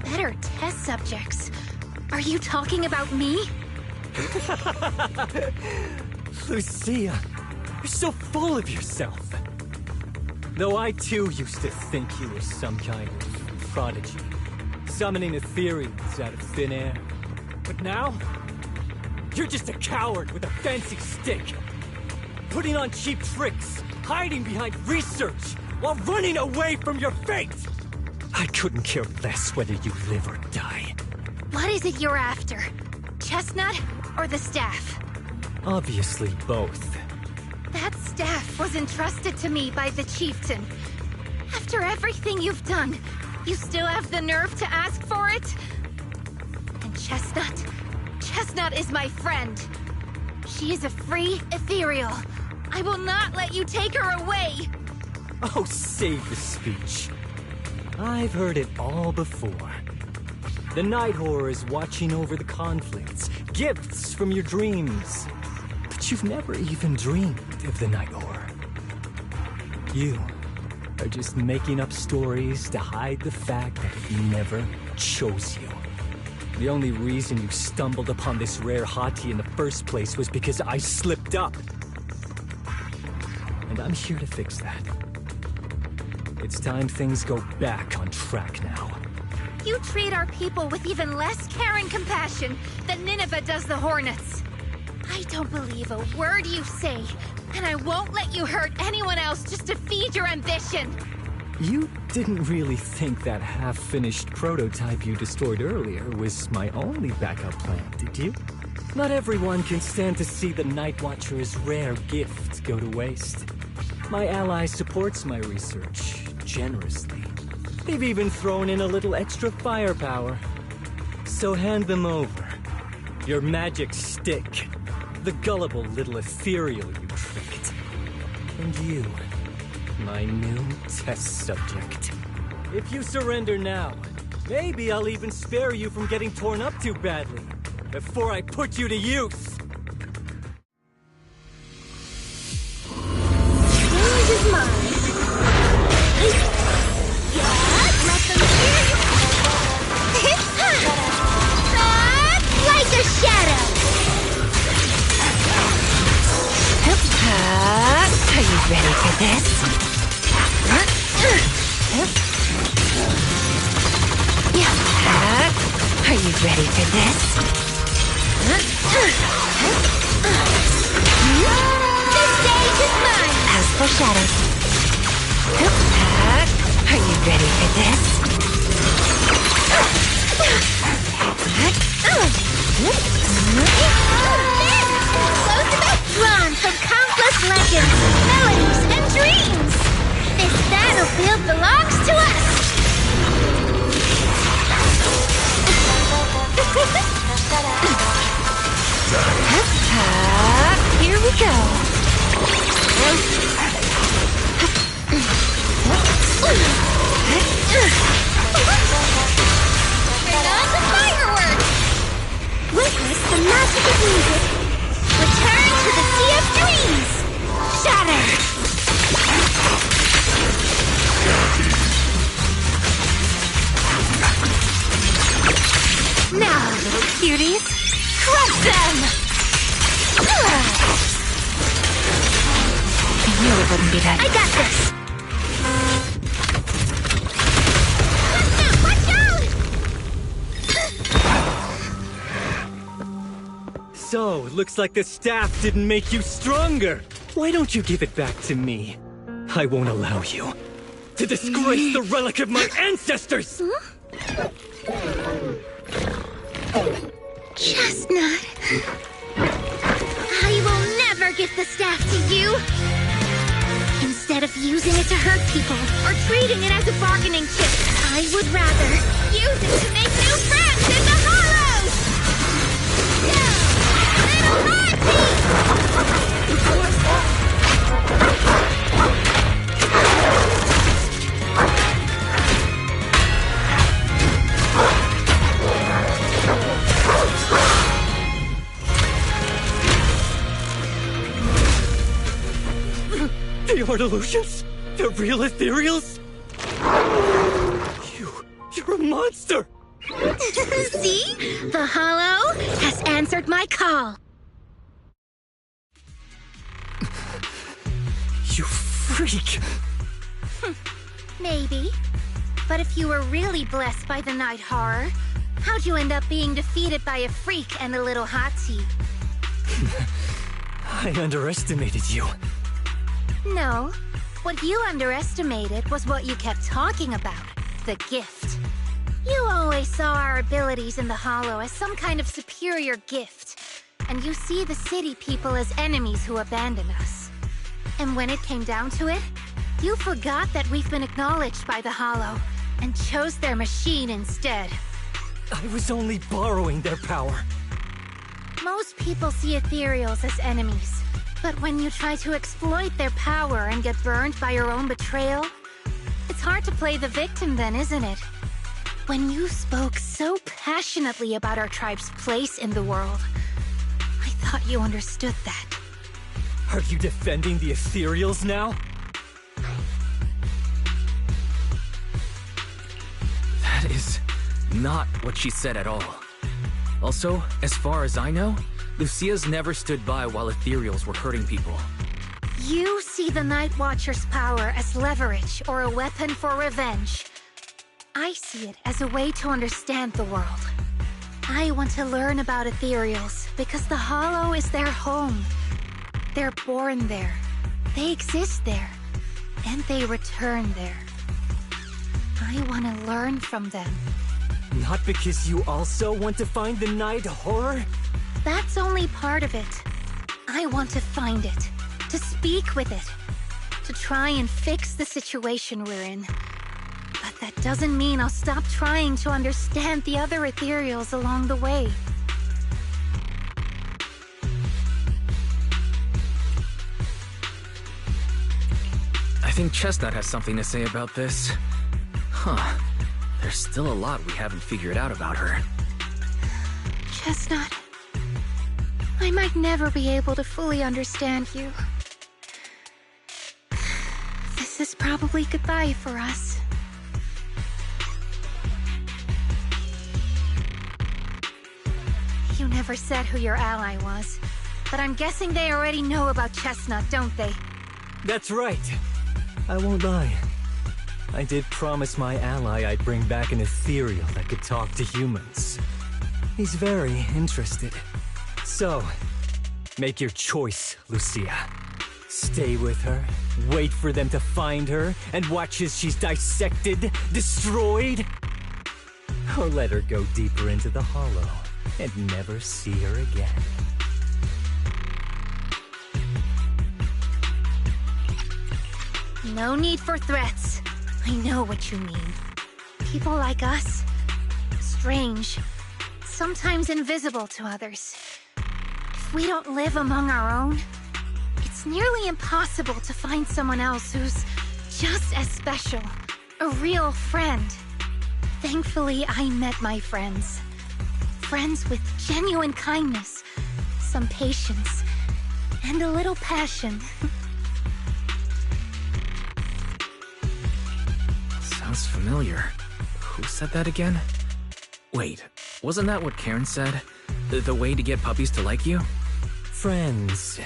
Better test subjects? Are you talking about me? Lucia, you're so full of yourself. Though I too used to think you were some kind of prodigy, summoning ethereals out of thin air. But now, you're just a coward with a fancy stick, putting on cheap tricks, hiding behind research, while running away from your fate! I couldn't care less whether you live or die. What is it you're after? Chestnut or the staff? Obviously both. That staff was entrusted to me by the chieftain. After everything you've done, you still have the nerve to ask for it? And Chestnut? Chestnut is my friend. She is a free ethereal. I will not let you take her away! Oh, save the speech. I've heard it all before. The Night Horror is watching over the conflicts, gifts from your dreams. But you've never even dreamed of the Night Horror. You are just making up stories to hide the fact that it never chose you. The only reason you stumbled upon this rare hottie in the first place was because I slipped up. And I'm here to fix that. It's time things go back on track now. You treat our people with even less care and compassion than Nineveh does the Hornets. I don't believe a word you say, and I won't let you hurt anyone else just to feed your ambition. You didn't really think that half-finished prototype you destroyed earlier was my only backup plan, did you? Not everyone can stand to see the Night Watcher's rare gift go to waste. My ally supports my research generously. They've even thrown in a little extra firepower. So hand them over. Your magic stick. The gullible little ethereal you tricked. And you, my new test subject. If you surrender now, maybe I'll even spare you from getting torn up too badly before I put you to use. Change is mine. Let them hear you. Like a shadow. Are you ready for this? Are you ready for this? The stage is mine. As for shadows. Are you ready for this? Drawn from countless legends, melodies, and dreams. This battlefield belongs to us. Here we go. Bring on the fireworks. Witness the magic of music. Return to the Sea of Dreams. Shatter. wouldn't be that. I got this! So, looks like the staff didn't make you stronger. Why don't you give it back to me? I won't allow you to disgrace the relic of my ancestors! Chestnut. I will never give the staff to you. Instead of using it to hurt people or treating it as a bargaining chip, I would rather use it to make new friends in the hollows! Little The Artilucians? The real ethereals? You're a monster! See? The hollow has answered my call. You freak! Maybe. But if you were really blessed by the night horror, how'd you end up being defeated by a freak and a little hot tea? I underestimated you. No. What you underestimated was what you kept talking about. The gift. You always saw our abilities in the Hollow as some kind of superior gift. And you see the city people as enemies who abandoned us. And when it came down to it, you forgot that we've been acknowledged by the Hollow and chose their machine instead. I was only borrowing their power. Most people see ethereals as enemies. But when you try to exploit their power and get burned by your own betrayal, it's hard to play the victim then, isn't it? When you spoke so passionately about our tribe's place in the world, I thought you understood that. Are you defending the ethereals now? That is not what she said at all. Also, as far as I know, Lucia's never stood by while ethereals were hurting people. You see the Night Watcher's power as leverage or a weapon for revenge. I see it as a way to understand the world. I want to learn about ethereals because the Hollow is their home. They're born there, they exist there, and they return there. I want to learn from them. Not because you also want to find the night horror? That's only part of it. I want to find it, to speak with it, to try and fix the situation we're in. But that doesn't mean I'll stop trying to understand the other ethereals along the way. I think Chestnut has something to say about this. Huh. There's still a lot we haven't figured out about her. Chestnut, I might never be able to fully understand you. This is probably goodbye for us. You never said who your ally was, but I'm guessing they already know about Chestnut, don't they? That's right. I won't lie. I did promise my ally I'd bring back an ethereal that could talk to humans. He's very interested. So, make your choice, Lucia. Stay with her, wait for them to find her, and watch as she's dissected, destroyed? Or let her go deeper into the Hollow and never see her again. No need for threats. I know what you mean. People like us, strange, sometimes invisible to others. If we don't live among our own, it's nearly impossible to find someone else who's just as special, a real friend. Thankfully, I met my friends. Friends with genuine kindness, some patience, and a little passion. Sounds familiar. Who said that again? Wait, wasn't that what Karen said? The way to get puppies to like you? Friends.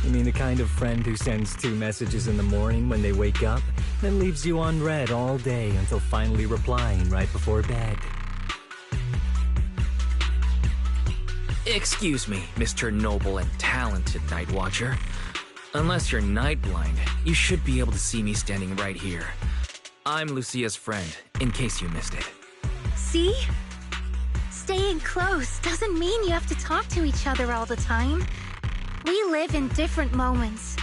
You mean the kind of friend who sends 2 messages in the morning when they wake up, then leaves you unread all day until finally replying right before bed? Excuse me, Mr. Noble and talented Night Watcher. Unless you're night blind, you should be able to see me standing right here. I'm Lucia's friend, in case you missed it. See? Staying close doesn't mean you have to talk to each other all the time. We live in different moments.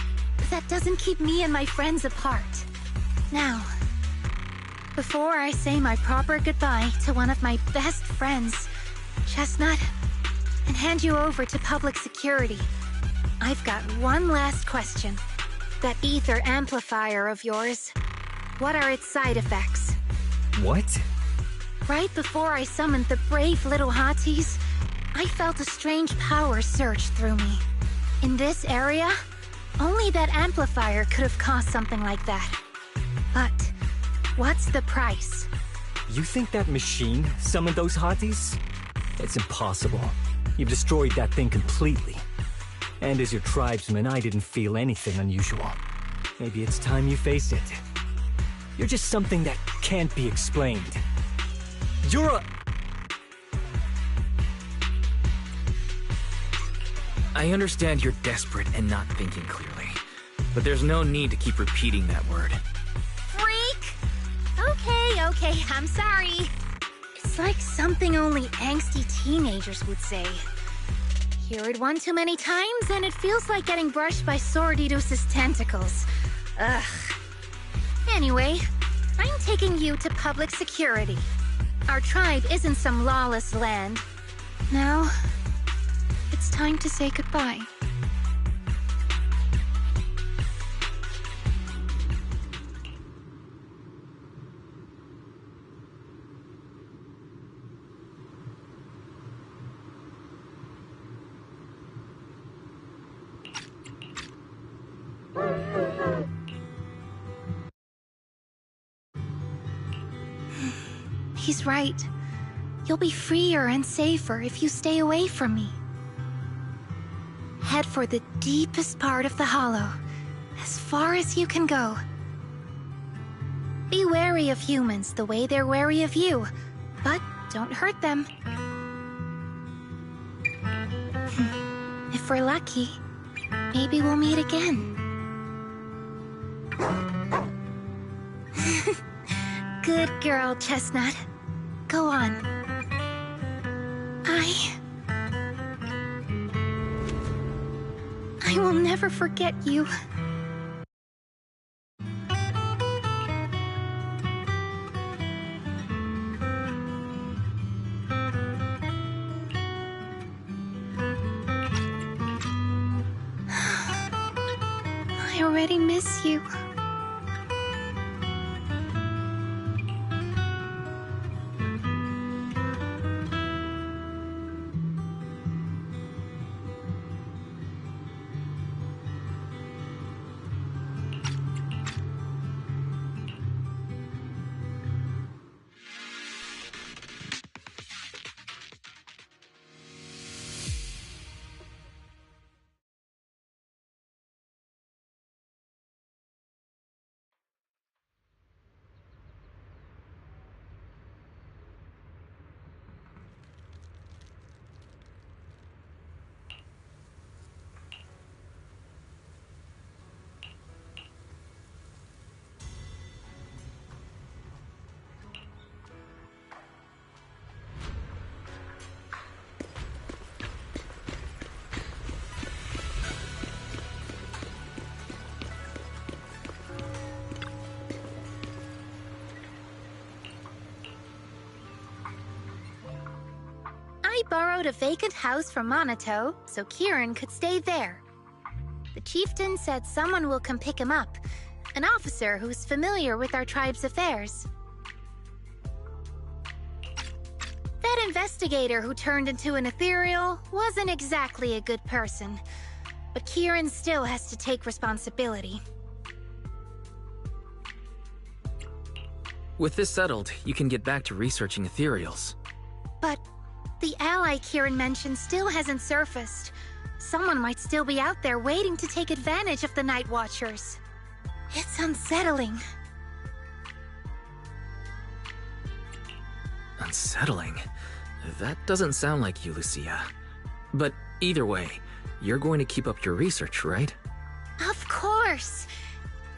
That doesn't keep me and my friends apart. Now, before I say my proper goodbye to one of my best friends, Chestnut, and hand you over to public security, I've got one last question. That ether amplifier of yours, what are its side effects? What? Right before I summoned the brave little hotties, I felt a strange power surge through me. In this area, only that amplifier could have caused something like that. But what's the price? You think that machine summoned those hotties? It's impossible. You've destroyed that thing completely. And as your tribesman, I didn't feel anything unusual. Maybe it's time you face it. You're just something that can't be explained. You're a... I understand you're desperate and not thinking clearly, but there's no need to keep repeating that word. Freak! Okay, I'm sorry. It's like something only angsty teenagers would say. Hear it one too many times, and it feels like getting brushed by Swordidus' tentacles. Ugh. Anyway, I'm taking you to public security. Our tribe isn't some lawless land. Now, it's time to say goodbye. He's right. You'll be freer and safer if you stay away from me. Head for the deepest part of the hollow, as far as you can go. Be wary of humans the way they're wary of you, but don't hurt them. If we're lucky, maybe we'll meet again. Good girl, Chestnut. Go on. I will never forget you. I already miss you. I borrowed a vacant house from Monato so Kieran could stay there. The chieftain said someone will come pick him up, an officer who's familiar with our tribe's affairs. That investigator who turned into an ethereal wasn't exactly a good person, but Kieran still has to take responsibility. With this settled, you can get back to researching ethereals. But the ally Kieran mentioned still hasn't surfaced. Someone might still be out there waiting to take advantage of the Night Watchers. It's unsettling. Unsettling? That doesn't sound like you, Lucia. But either way, you're going to keep up your research, right? Of course!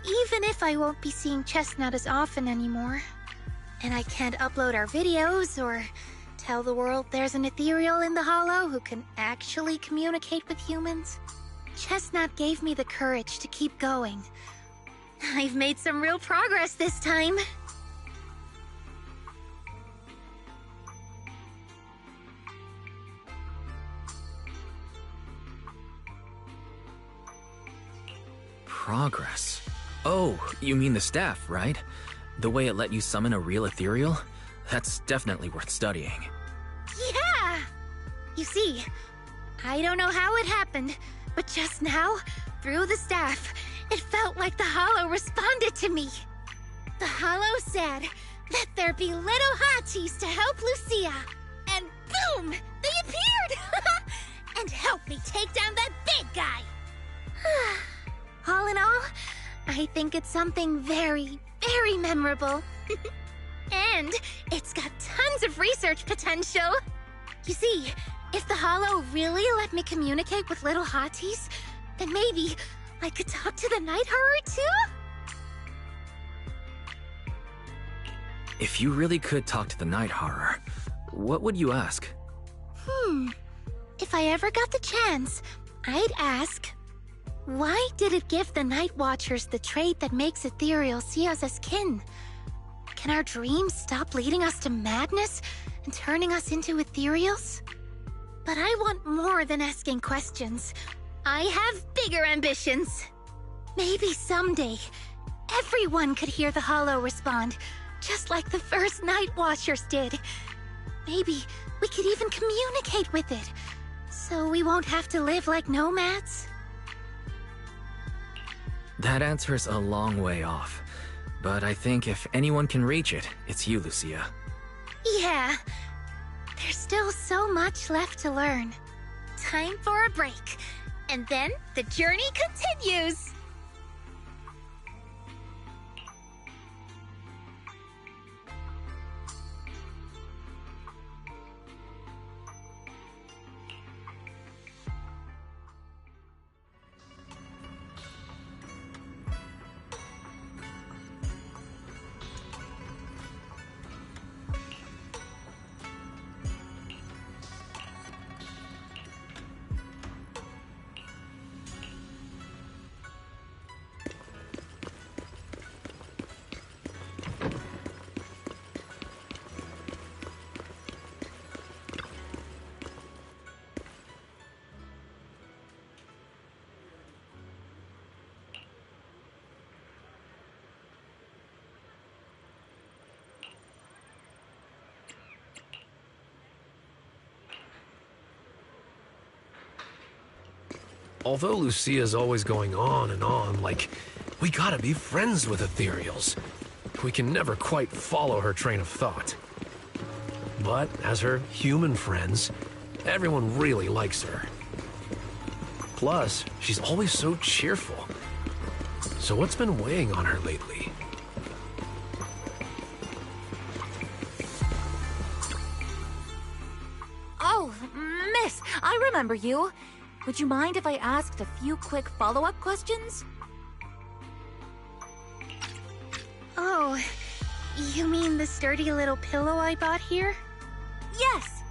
Even if I won't be seeing Chestnut as often anymore. And I can't upload our videos or tell the world there's an ethereal in the Hollow who can actually communicate with humans. Chestnut gave me the courage to keep going. I've made some real progress this time. Progress? Oh, you mean the staff, right? The way it let you summon a real ethereal? That's definitely worth studying. Yeah! You see, I don't know how it happened, but just now, through the staff, it felt like the Hollow responded to me. The Hollow said, "Let there be little hotties to help Lucia." And boom! They appeared! And helped me take down that big guy! All in all, I think it's something very, very memorable. And it's got tons of research potential. You see, if the Hollow really let me communicate with little hotties, then maybe I could talk to the Night Horror too? If you really could talk to the Night Horror, what would you ask? If I ever got the chance, I'd ask, why did it give the Night Watchers the trait that makes ethereals see us as kin? Can our dreams stop leading us to madness and turning us into ethereals? But I want more than asking questions. I have bigger ambitions. Maybe someday, everyone could hear the Hollow respond, just like the first Night Watchers did. Maybe we could even communicate with it, so we won't have to live like nomads. That answer's a long way off. But I think if anyone can reach it, it's you, Lucia. Yeah. There's still so much left to learn. Time for a break. And then the journey continues. Although Lucia's always going on and on, like, we gotta be friends with ethereals, we can never quite follow her train of thought. But as her human friends, everyone really likes her. Plus, she's always so cheerful. So what's been weighing on her lately? Oh, miss, I remember you. Would you mind if I asked a few quick follow-up questions? Oh, you mean the sturdy little pillow I bought here? Yes.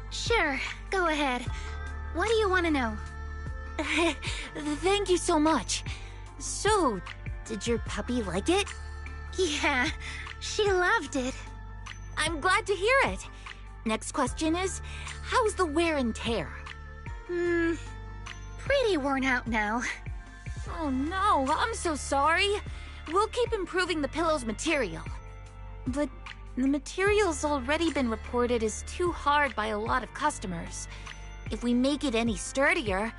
Sure, go ahead. What do you want to know? Thank you so much. So, did your puppy like it? Yeah, she loved it. I'm glad to hear it. Next question is, how's the wear and tear? Pretty worn out now. Oh no, I'm so sorry. We'll keep improving the pillow's material. But the material's already been reported as too hard by a lot of customers. If we make it any sturdier,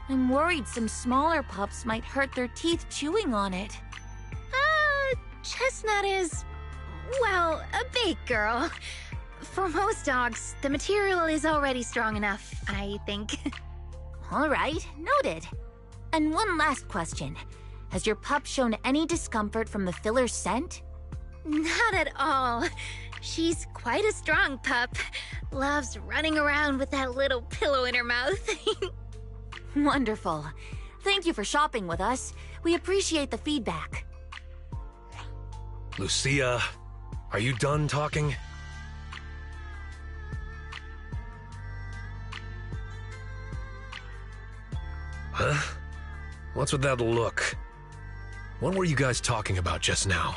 I'm worried some smaller pups might hurt their teeth chewing on it. Chestnut is, well, a big girl. For most dogs, the material is already strong enough, I think. All right, noted. And one last question. Has your pup shown any discomfort from the filler scent? Not at all. She's quite a strong pup. Loves running around with that little pillow in her mouth. Wonderful. Thank you for shopping with us. We appreciate the feedback. Lucia, are you done talking? Huh? What's with that look? What were you guys talking about just now?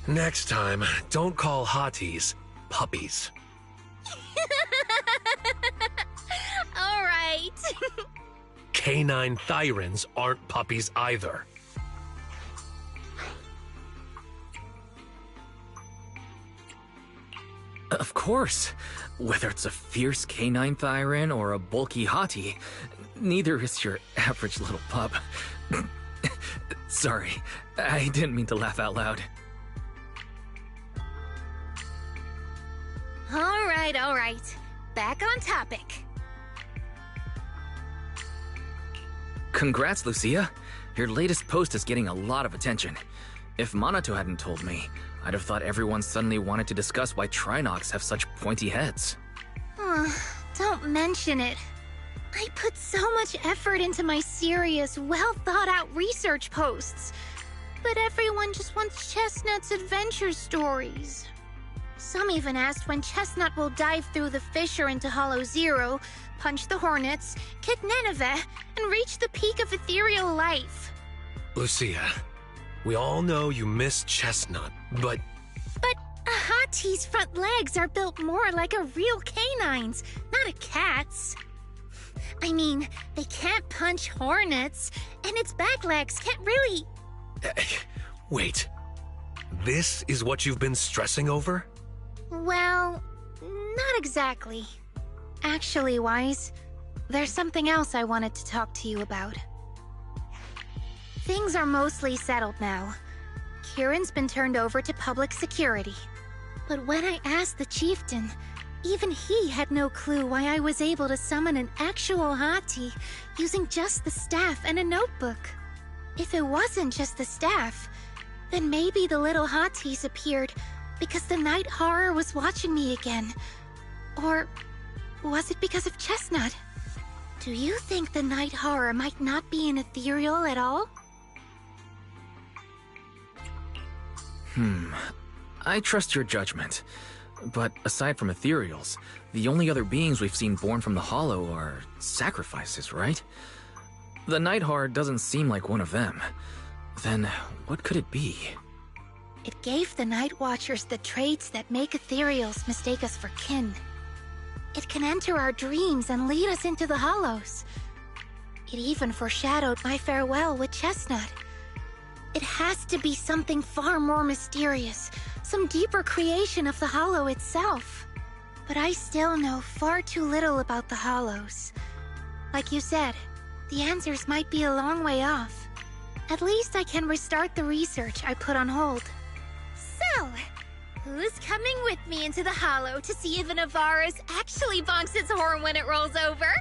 Next time, don't call hotties puppies. All right. Canine thyrans aren't puppies either. Of course. Whether it's a fierce canine thyran or a bulky hottie, neither is your average little pup. Sorry, I didn't mean to laugh out loud. All right. Back on topic. Congrats, Lucia. Your latest post is getting a lot of attention. If Monato hadn't told me, I'd have thought everyone suddenly wanted to discuss why Trinocs have such pointy heads. Don't mention it. I put so much effort into my serious, well-thought-out research posts. But everyone just wants Chestnut's adventure stories. Some even asked when Chestnut will dive through the fissure into Hollow Zero, punch the Hornets, kick Nineveh, and reach the peak of ethereal life. Lucia, we all know you miss Chestnut, but... But a hottie's front legs are built more like a real canine's, not a cat's. I mean, they can't punch Hornets, and its back legs can't really... Wait. This is what you've been stressing over? Well, not exactly. Actually, Wise, there's something else I wanted to talk to you about. Things are mostly settled now. Kieran's been turned over to public security. But when I asked the chieftain, even he had no clue why I was able to summon an actual hottie using just the staff and a notebook. If it wasn't just the staff, then maybe the little hotties appeared because the night horror was watching me again. Or was it because of Chestnut? Do you think the night horror might not be an ethereal at all? I trust your judgment. But aside from ethereals, the only other beings we've seen born from the Hollow are sacrifices, right? The night horror doesn't seem like one of them. Then what could it be? It gave the Night Watchers the traits that make ethereals mistake us for kin. It can enter our dreams and lead us into the Hollows. It even foreshadowed my farewell with Chestnut. It has to be something far more mysterious, some deeper creation of the Hollow itself. But I still know far too little about the Hollows. Like you said, the answers might be a long way off. At least I can restart the research I put on hold. So, who's coming with me into the Hollow to see if an Avaris actually bonks its horn when it rolls over?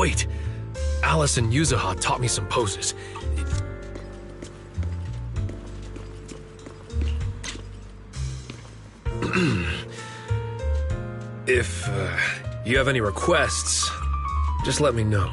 wait. Alice and Yuzuha taught me some poses. If you have any requests, just let me know.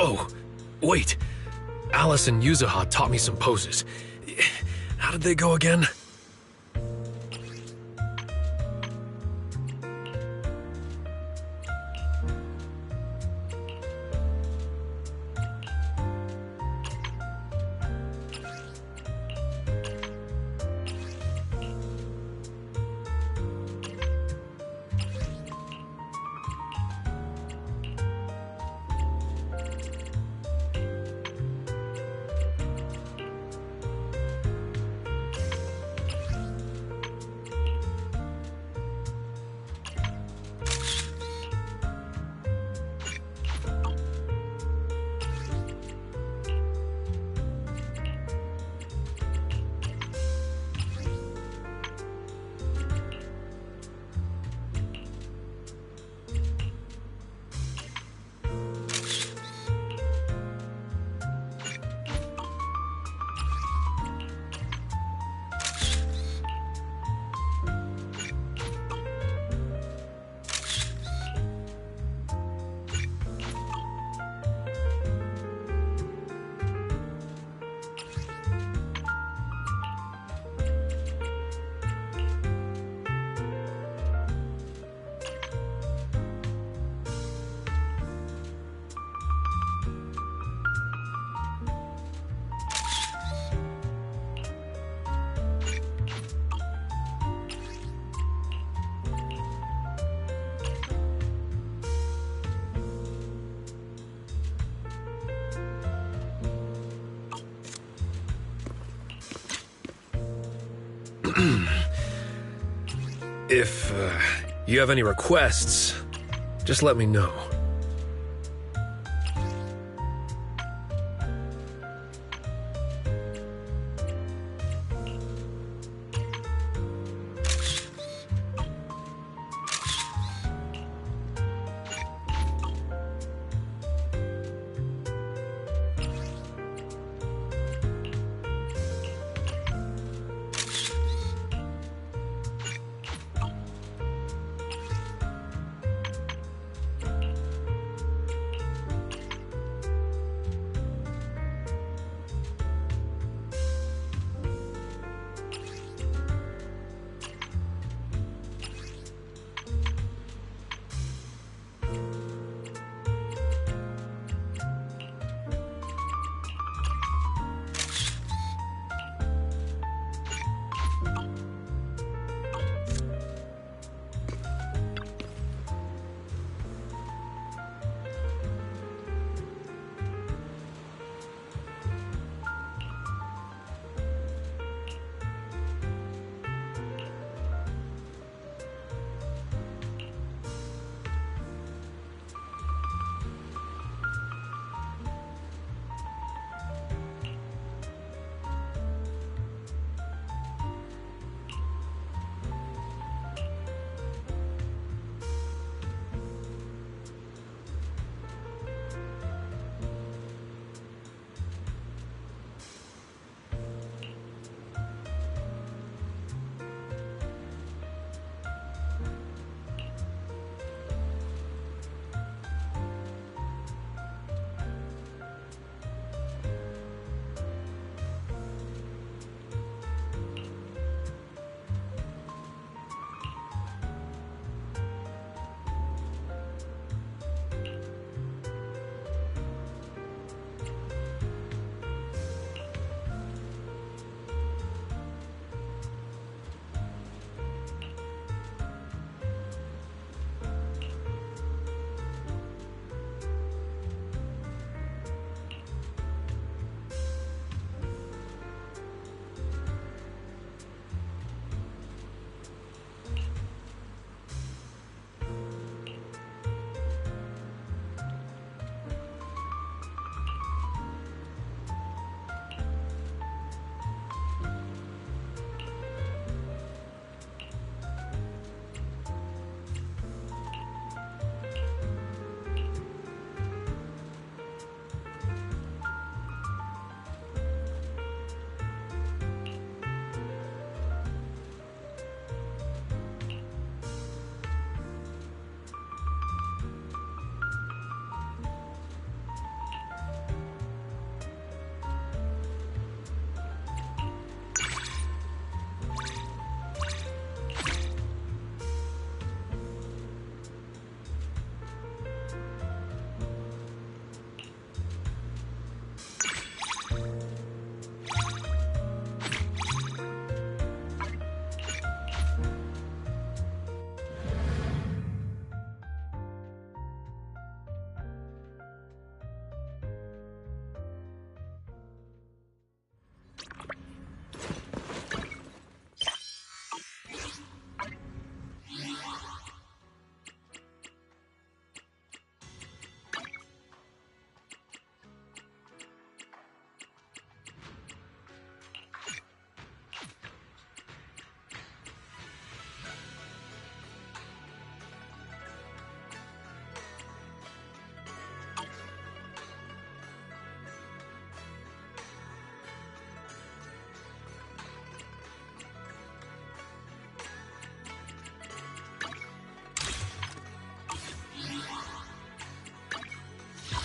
Oh, wait. Alice and Yuzuha taught me some poses. How did they go again? If you have any requests, just let me know.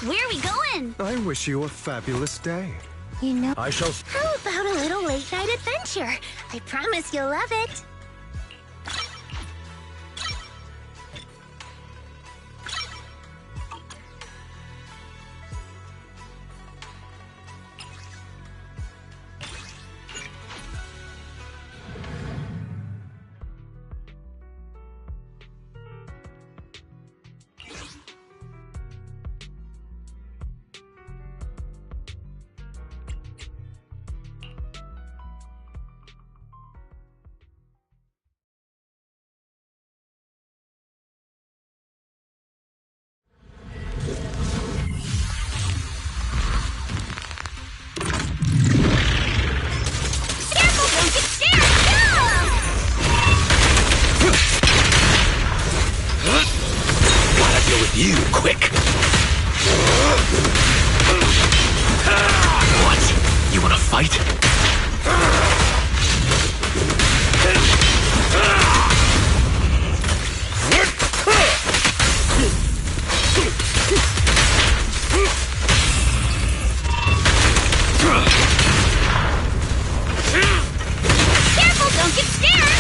Where are we going? I wish you a fabulous day. You know, I shall... how about a little late-night adventure? I promise you'll love it. You, quick! What? You wanna fight? Careful, don't get scared!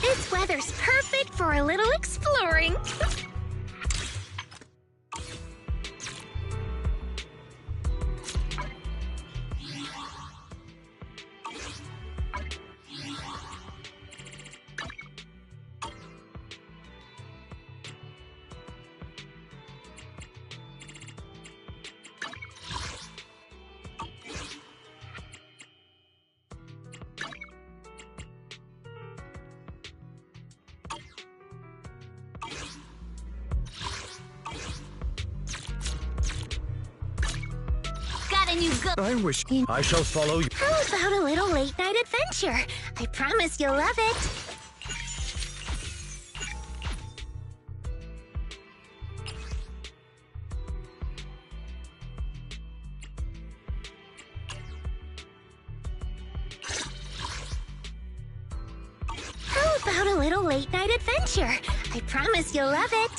This weather's perfect for a little exploring. And you go. I wish I shall follow you. How about a little late-night adventure? I promise you'll love it. How about a little late-night adventure? I promise you'll love it.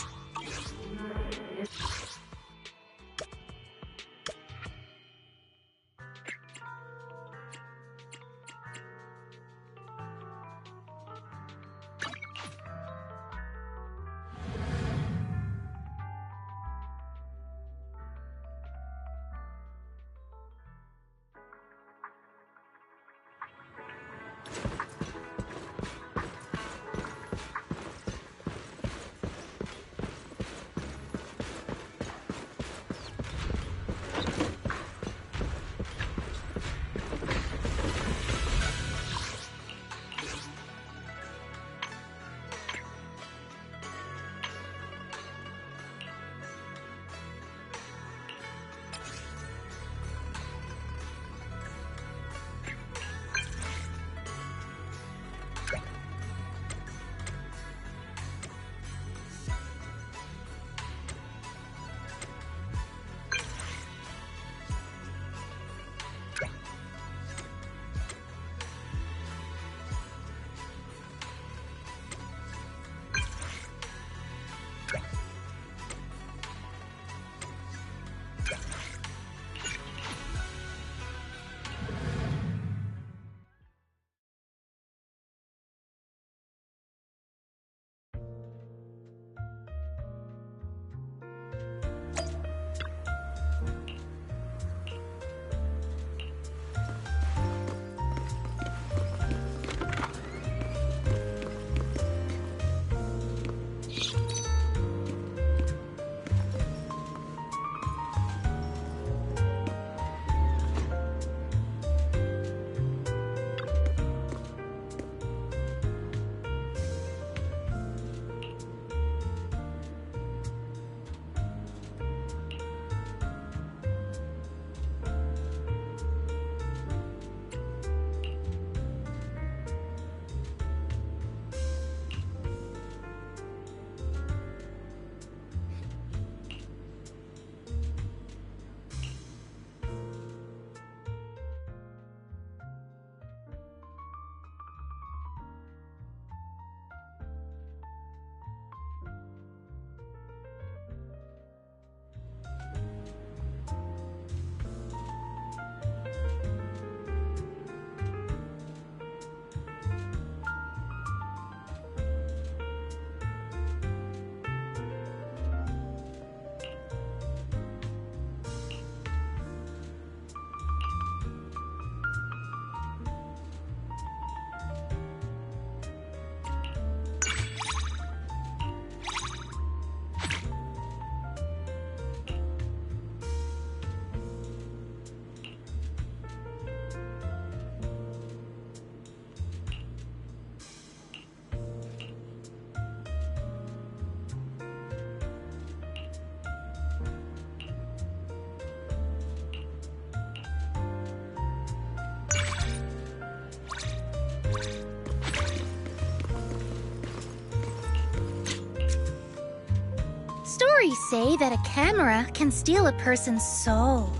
theories say that a camera can steal a person's soul.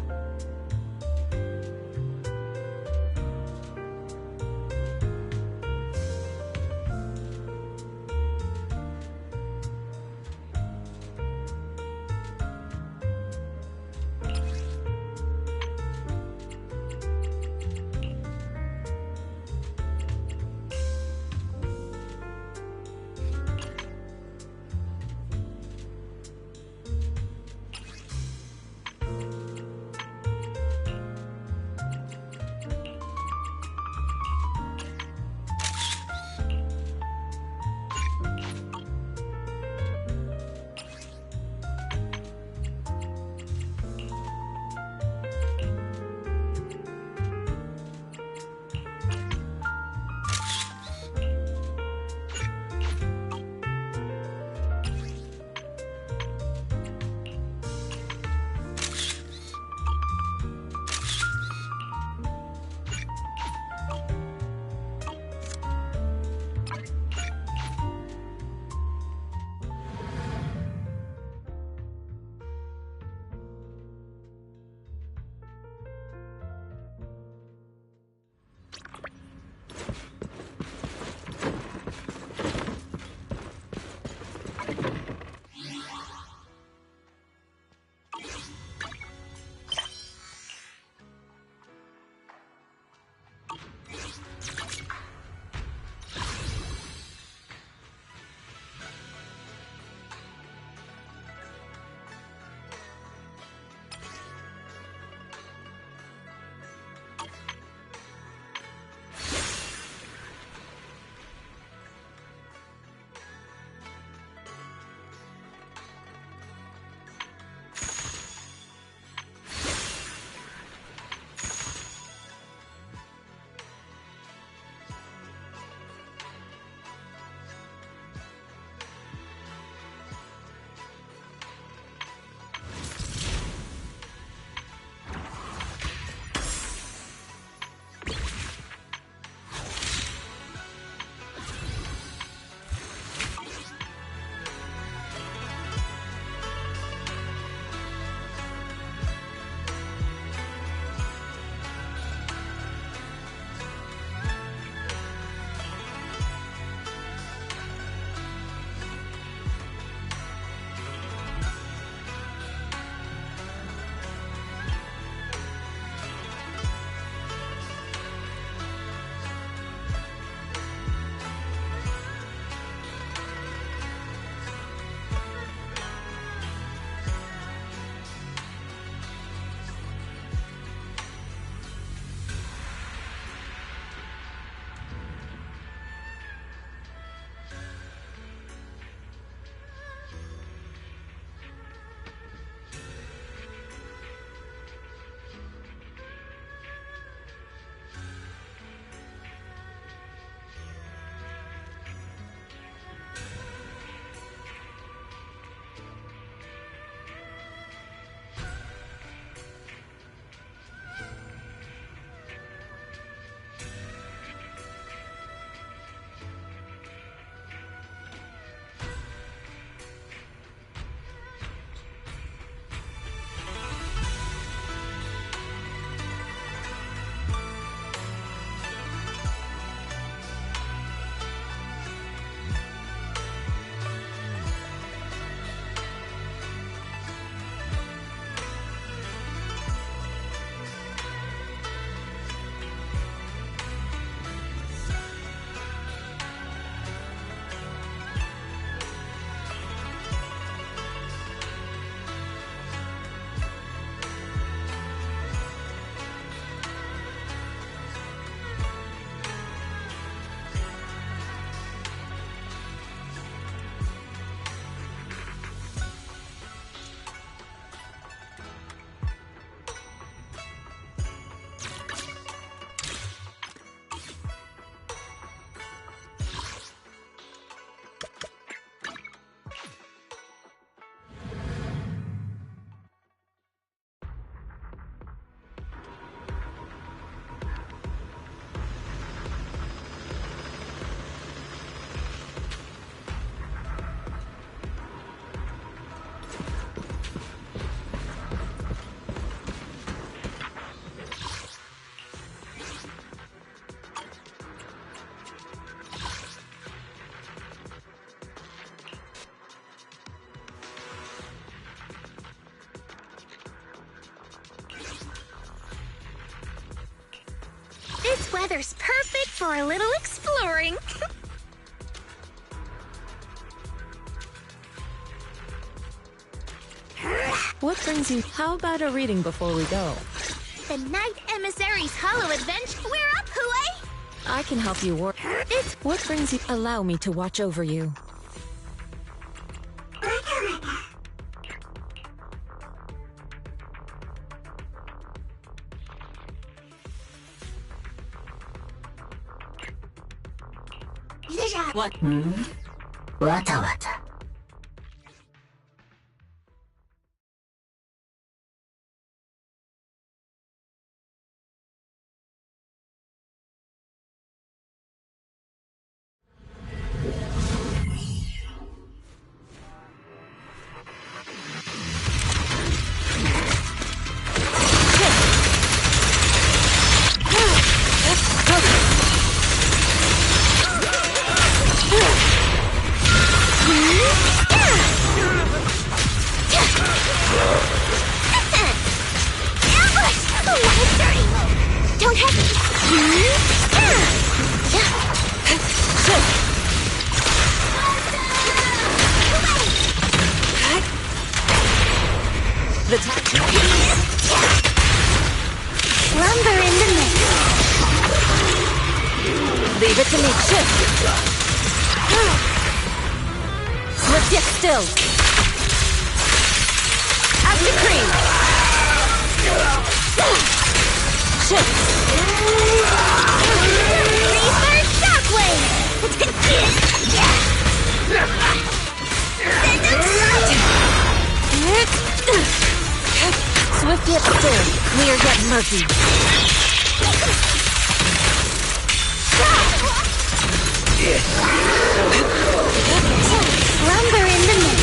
weather's perfect for a little exploring. What brings you? How about a reading before we go? The Night Emissary's Hollow Adventure. We're up, Hooey! I can help you work. It's what brings you. Allow me to watch over you. What? Wata wata. Don't The time. Lumber in the mix. Leave it to me. Shift. Swift yet still. As decreed. Shift. Reaper Shockwave! Swift yet still. Clear yet murky. Lumber in the mix.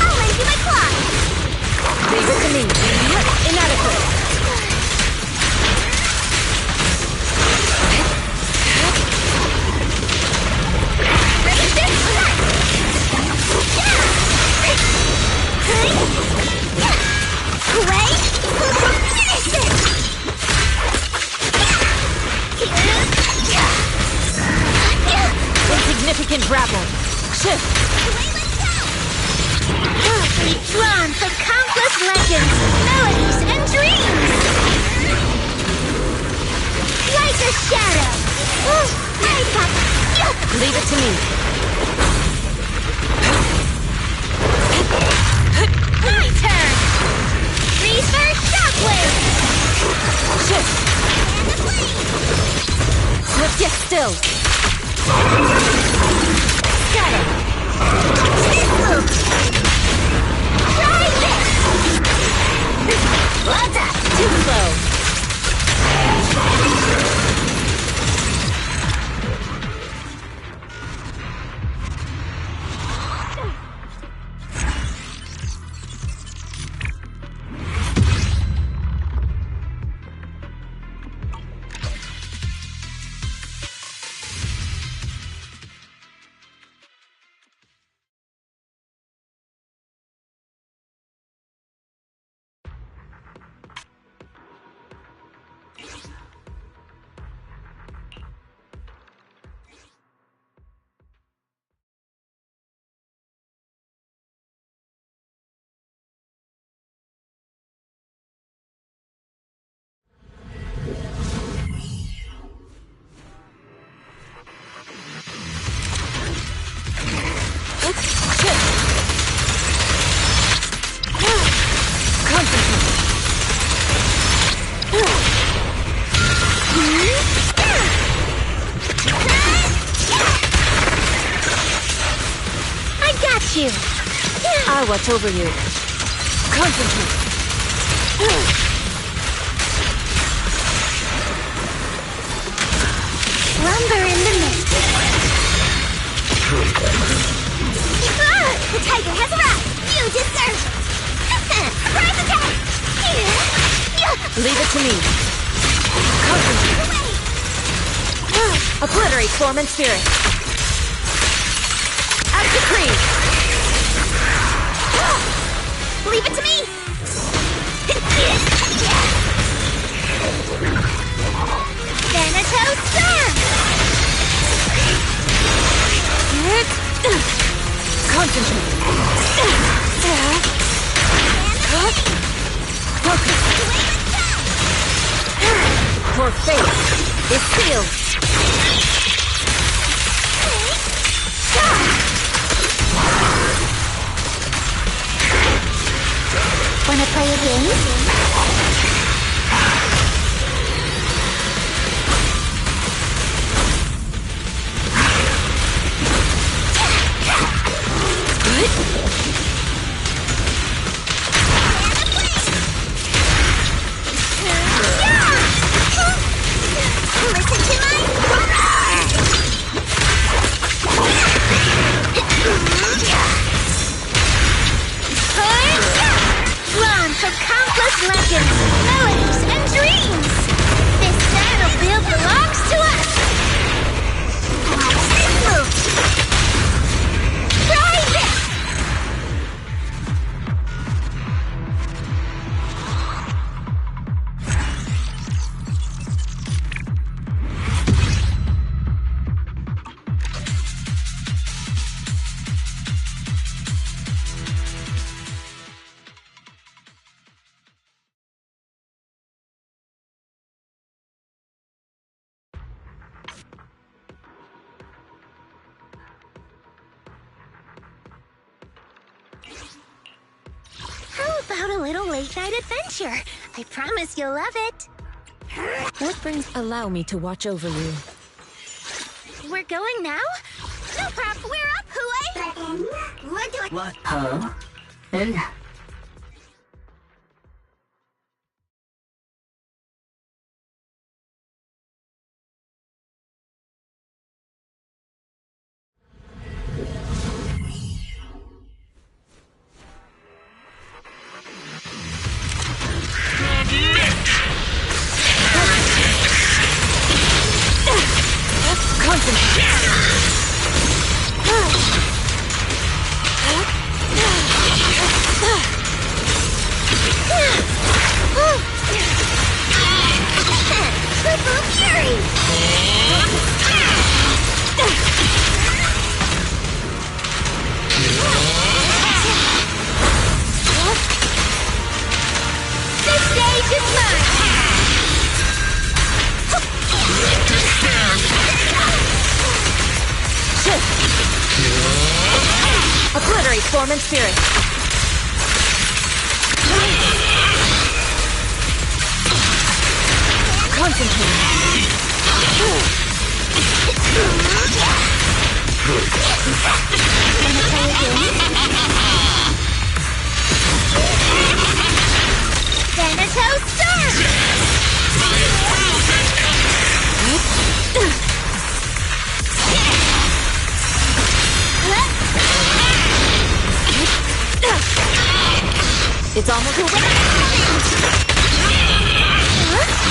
I'll lend you my claw. Leave it to me. Inadequate. Insignificant grapple. Shift. Drawn from countless legends, melodies, and dreams. Like a shadow. Leave it to me. My turn. Reaper Shockwave. Shift. And the flame. Swift yet still. Scatter. This move. Try this. What's up? Too slow. You. I watch over you. Concentrate. Lumber in the mix. The tiger has arrived. You deserve it. Surprise attack. Leave it to me. Concentrate. Obliterate form and spirit. As decreed. Leave it to me! is sealed. Wanna play a game? Legends, melodies, and dreams! This battlefield belongs to us! Try this! How about a little late-night adventure? I promise you'll love it. What brings... Allow me to watch over you. We're going now? No problem. We're up, Hooey! What? Huh? Obliterate form and spirit. Concentrate. Thanatos Storm! It's almost over.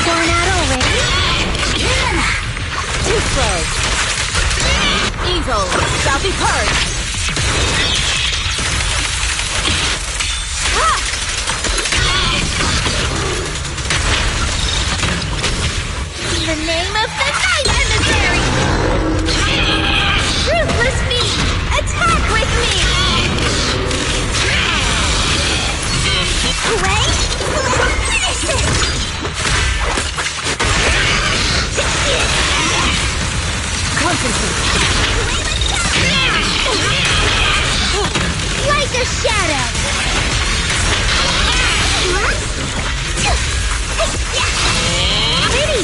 Going out already? Too slow. Evil shall be purged. In the name of the night emissary! Ruthless me! Attack with me! Wait! Finish it! Concentrate. Like a shadow! Pretty!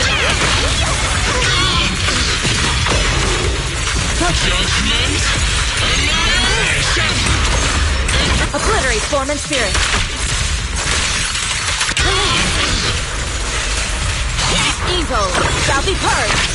Judgment! Annihilation! Obliterate form and spirit. Evil shall be purged.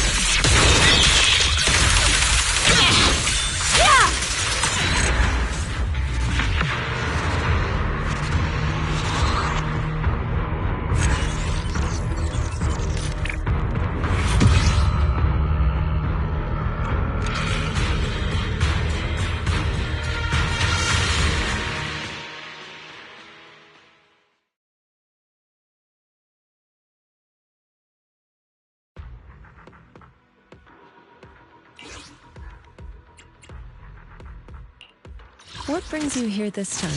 What brings you here this time?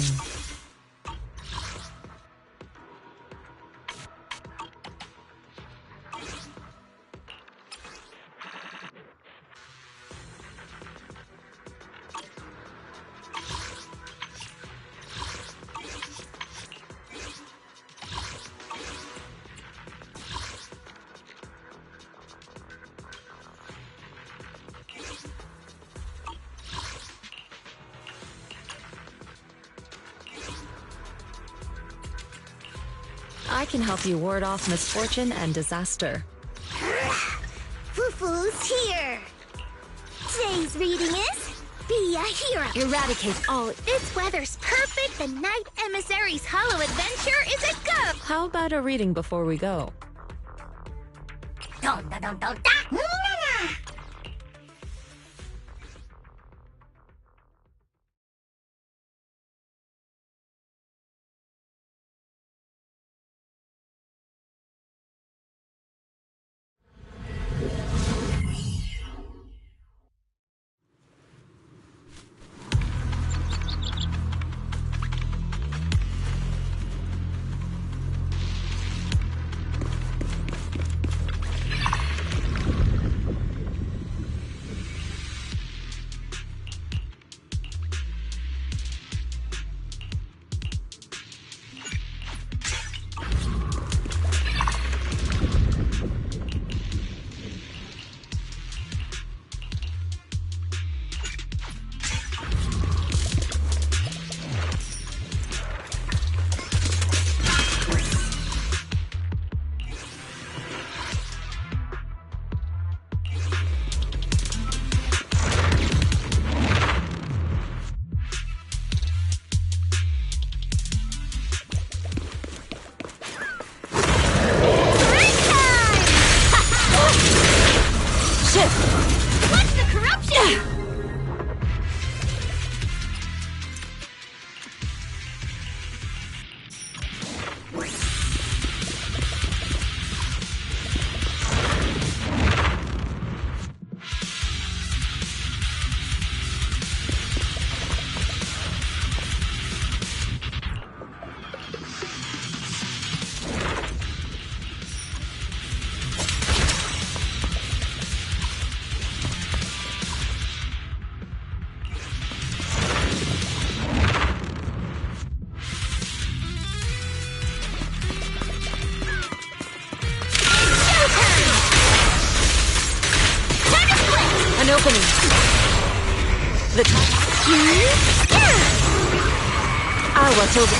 I can help you ward off misfortune and disaster. Foo-foo's here. Today's reading is Be a Hero. Eradicate all. This weather's perfect. The Night Emissary's Hollow Adventure is a go. How about a reading before we go? An opening. The I was over.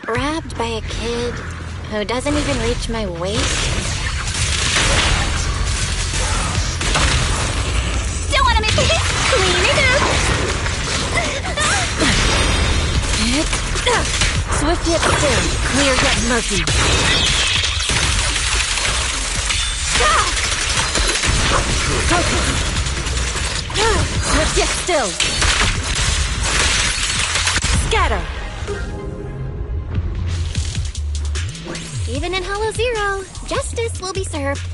Grabbed by a kid who doesn't even reach my waist? Don't want to miss it! Clean it up! Swift yet still, clear yet murky. Swift yet still. Scatter. Even in Hollow Zero, justice will be served.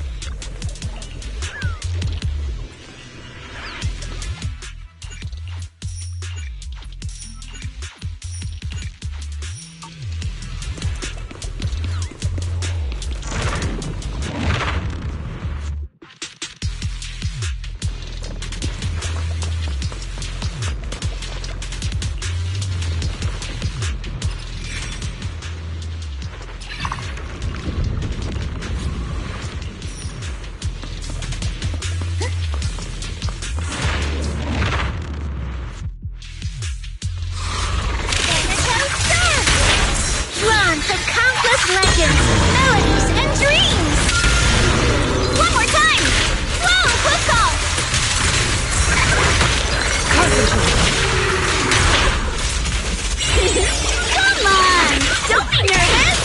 Legends, melodies, and dreams! One more time! Whoa, close call! Come on! Don't be nervous!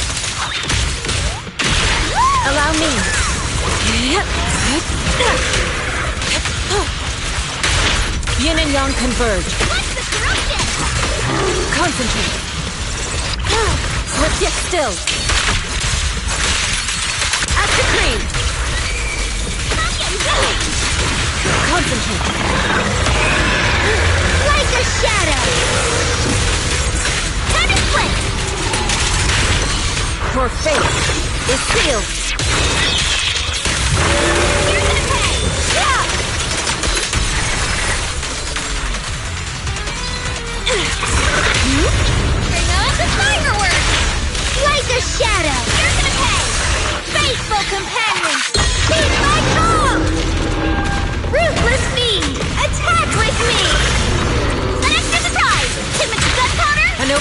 Allow me. Yin and Yang converge. What's the corruption? Concentrate. Swift yet still. As decreed. Concentrate. Like a shadow. Time to split. Your fate is sealed. Here's the pay. Yeah.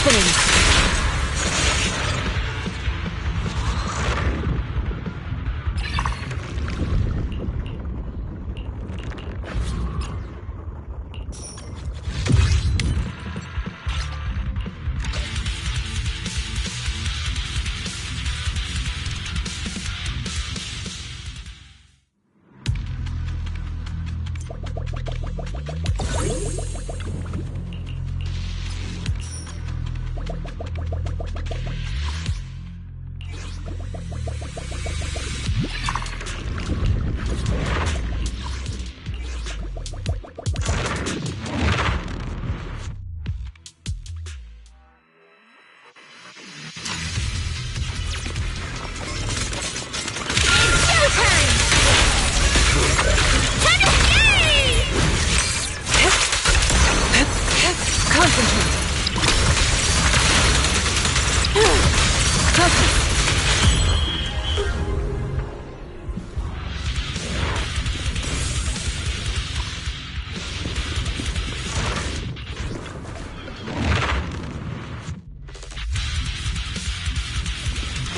opening.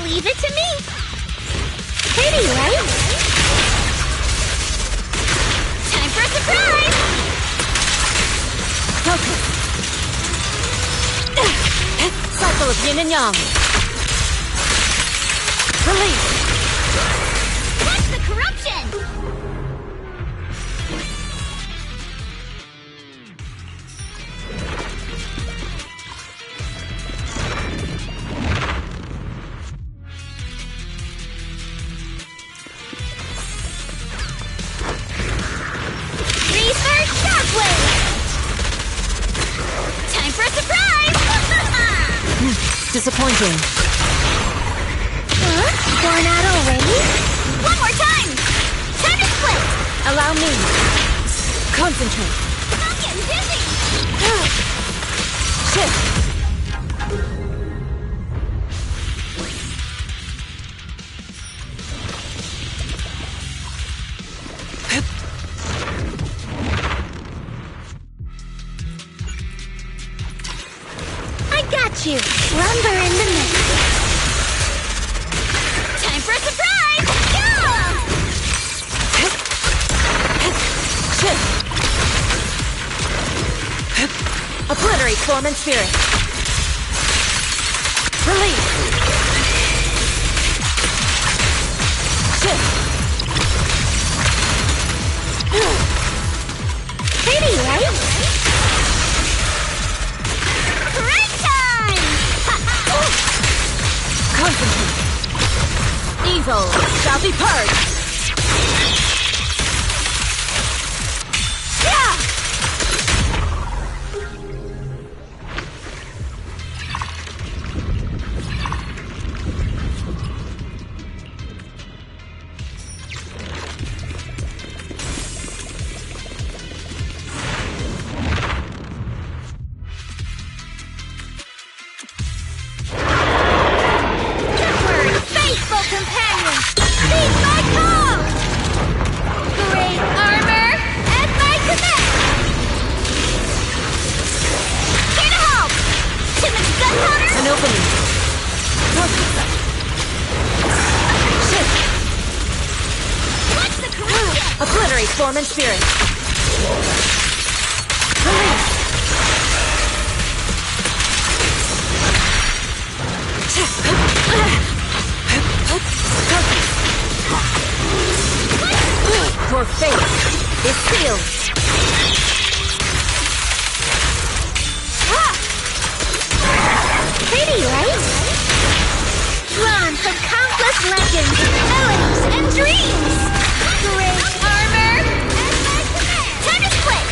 Leave it to me. Pretty, right? Time for a surprise. Focus. Cycle of yin and yang. Release. What's the corruption? Reverse shockwave. Time for a surprise. Disappointing. Huh? Gone out already? One more time. Time to split. Allow me. Concentrate. I'm getting dizzy. Shift. I got you. Lumber in the mix. Time for a surprise. Yeah! Shift. Obliterate form and spirit. Release. Shift. Pretty, right? Break time! Concentrate. Evil shall be purged. Yeah! Faithful companion, heed my call! Great armor at my command! Here to help! Timid gunpowder! An opening. Focus. Shift. What's the corruption? Obliterate form and spirit. Release. Your fate is sealed. Pretty, right? Drawn from countless legends, melodies, and dreams! Great armor at my command! Time to split!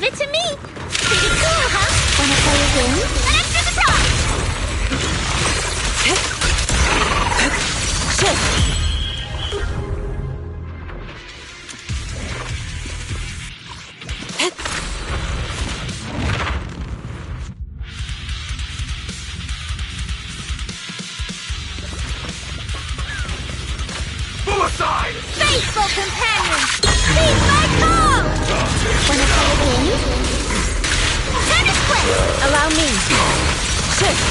it to me! Pretty cool, huh? Wanna play a game? An extra surprise! Aside! Faithful companions! Heed my call! Wanna play a game? Tennis quiz! Allow me. Shift.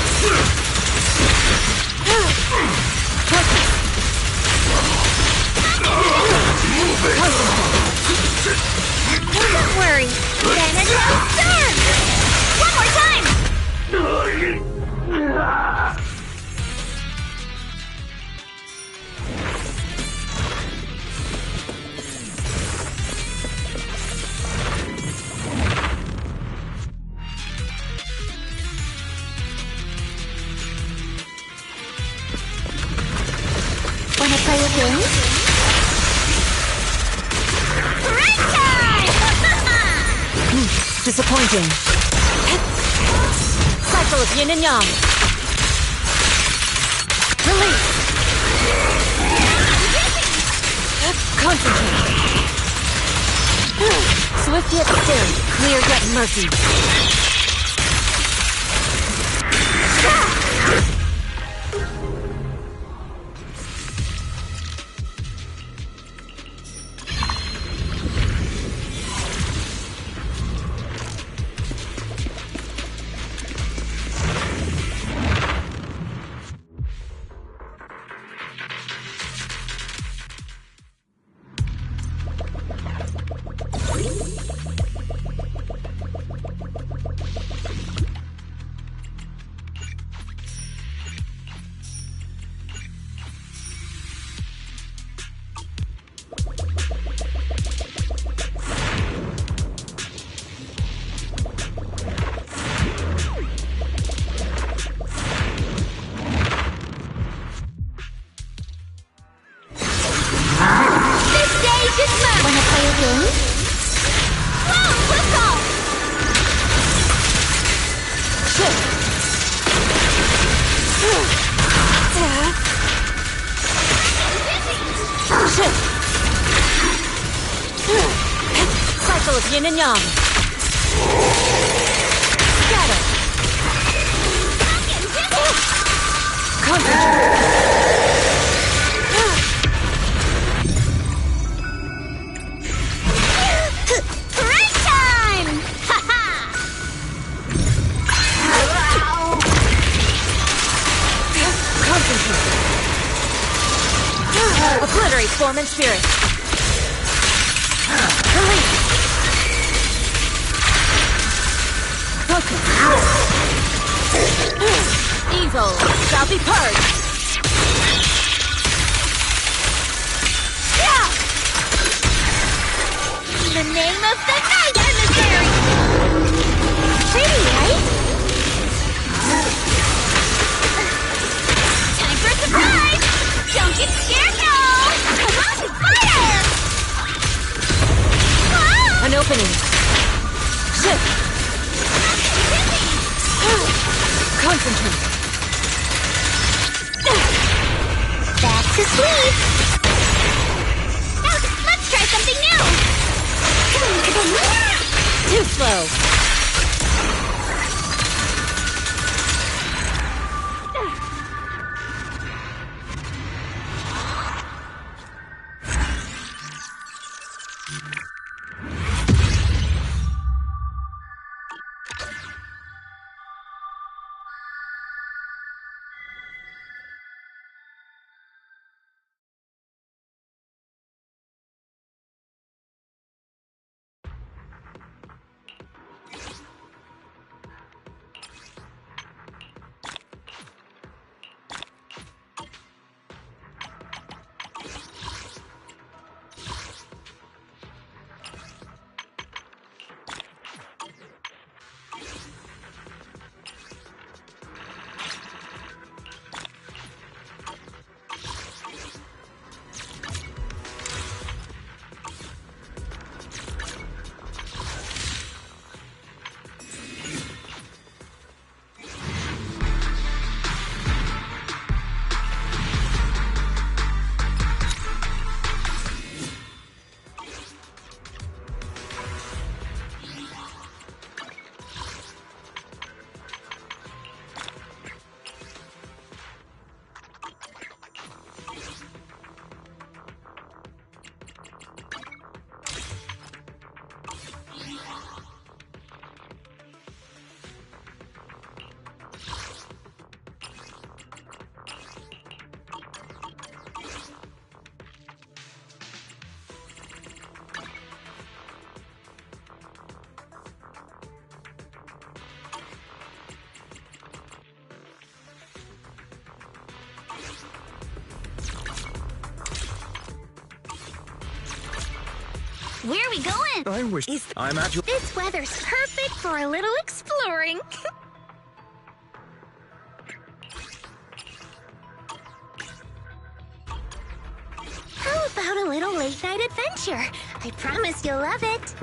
Don't worry. Vanity Storm! One more time! Wanna play a game? Break time! Disappointing. Cycle of yin and yang. Release. Concentrate. Swift yet still, clear yet murky. Wanna play a game? Whoa, let's go! Shift. Shift. Cycle of yin and yang. Scatter. Concentrate. Obliterate form and spirit. Release. Focus. Evil shall be purged. Yeah! In the name of the night emissary! Pretty, right? Time for a surprise! Don't get scared, no! Come on, fire! Whoa! An opening. Shift. Concentrate. Back to sleep! Now, let's try something new! Too slow. Where are we going? I wish I'm at your... This weather's perfect for a little exploring. How about a little late-night adventure? I promise you'll love it.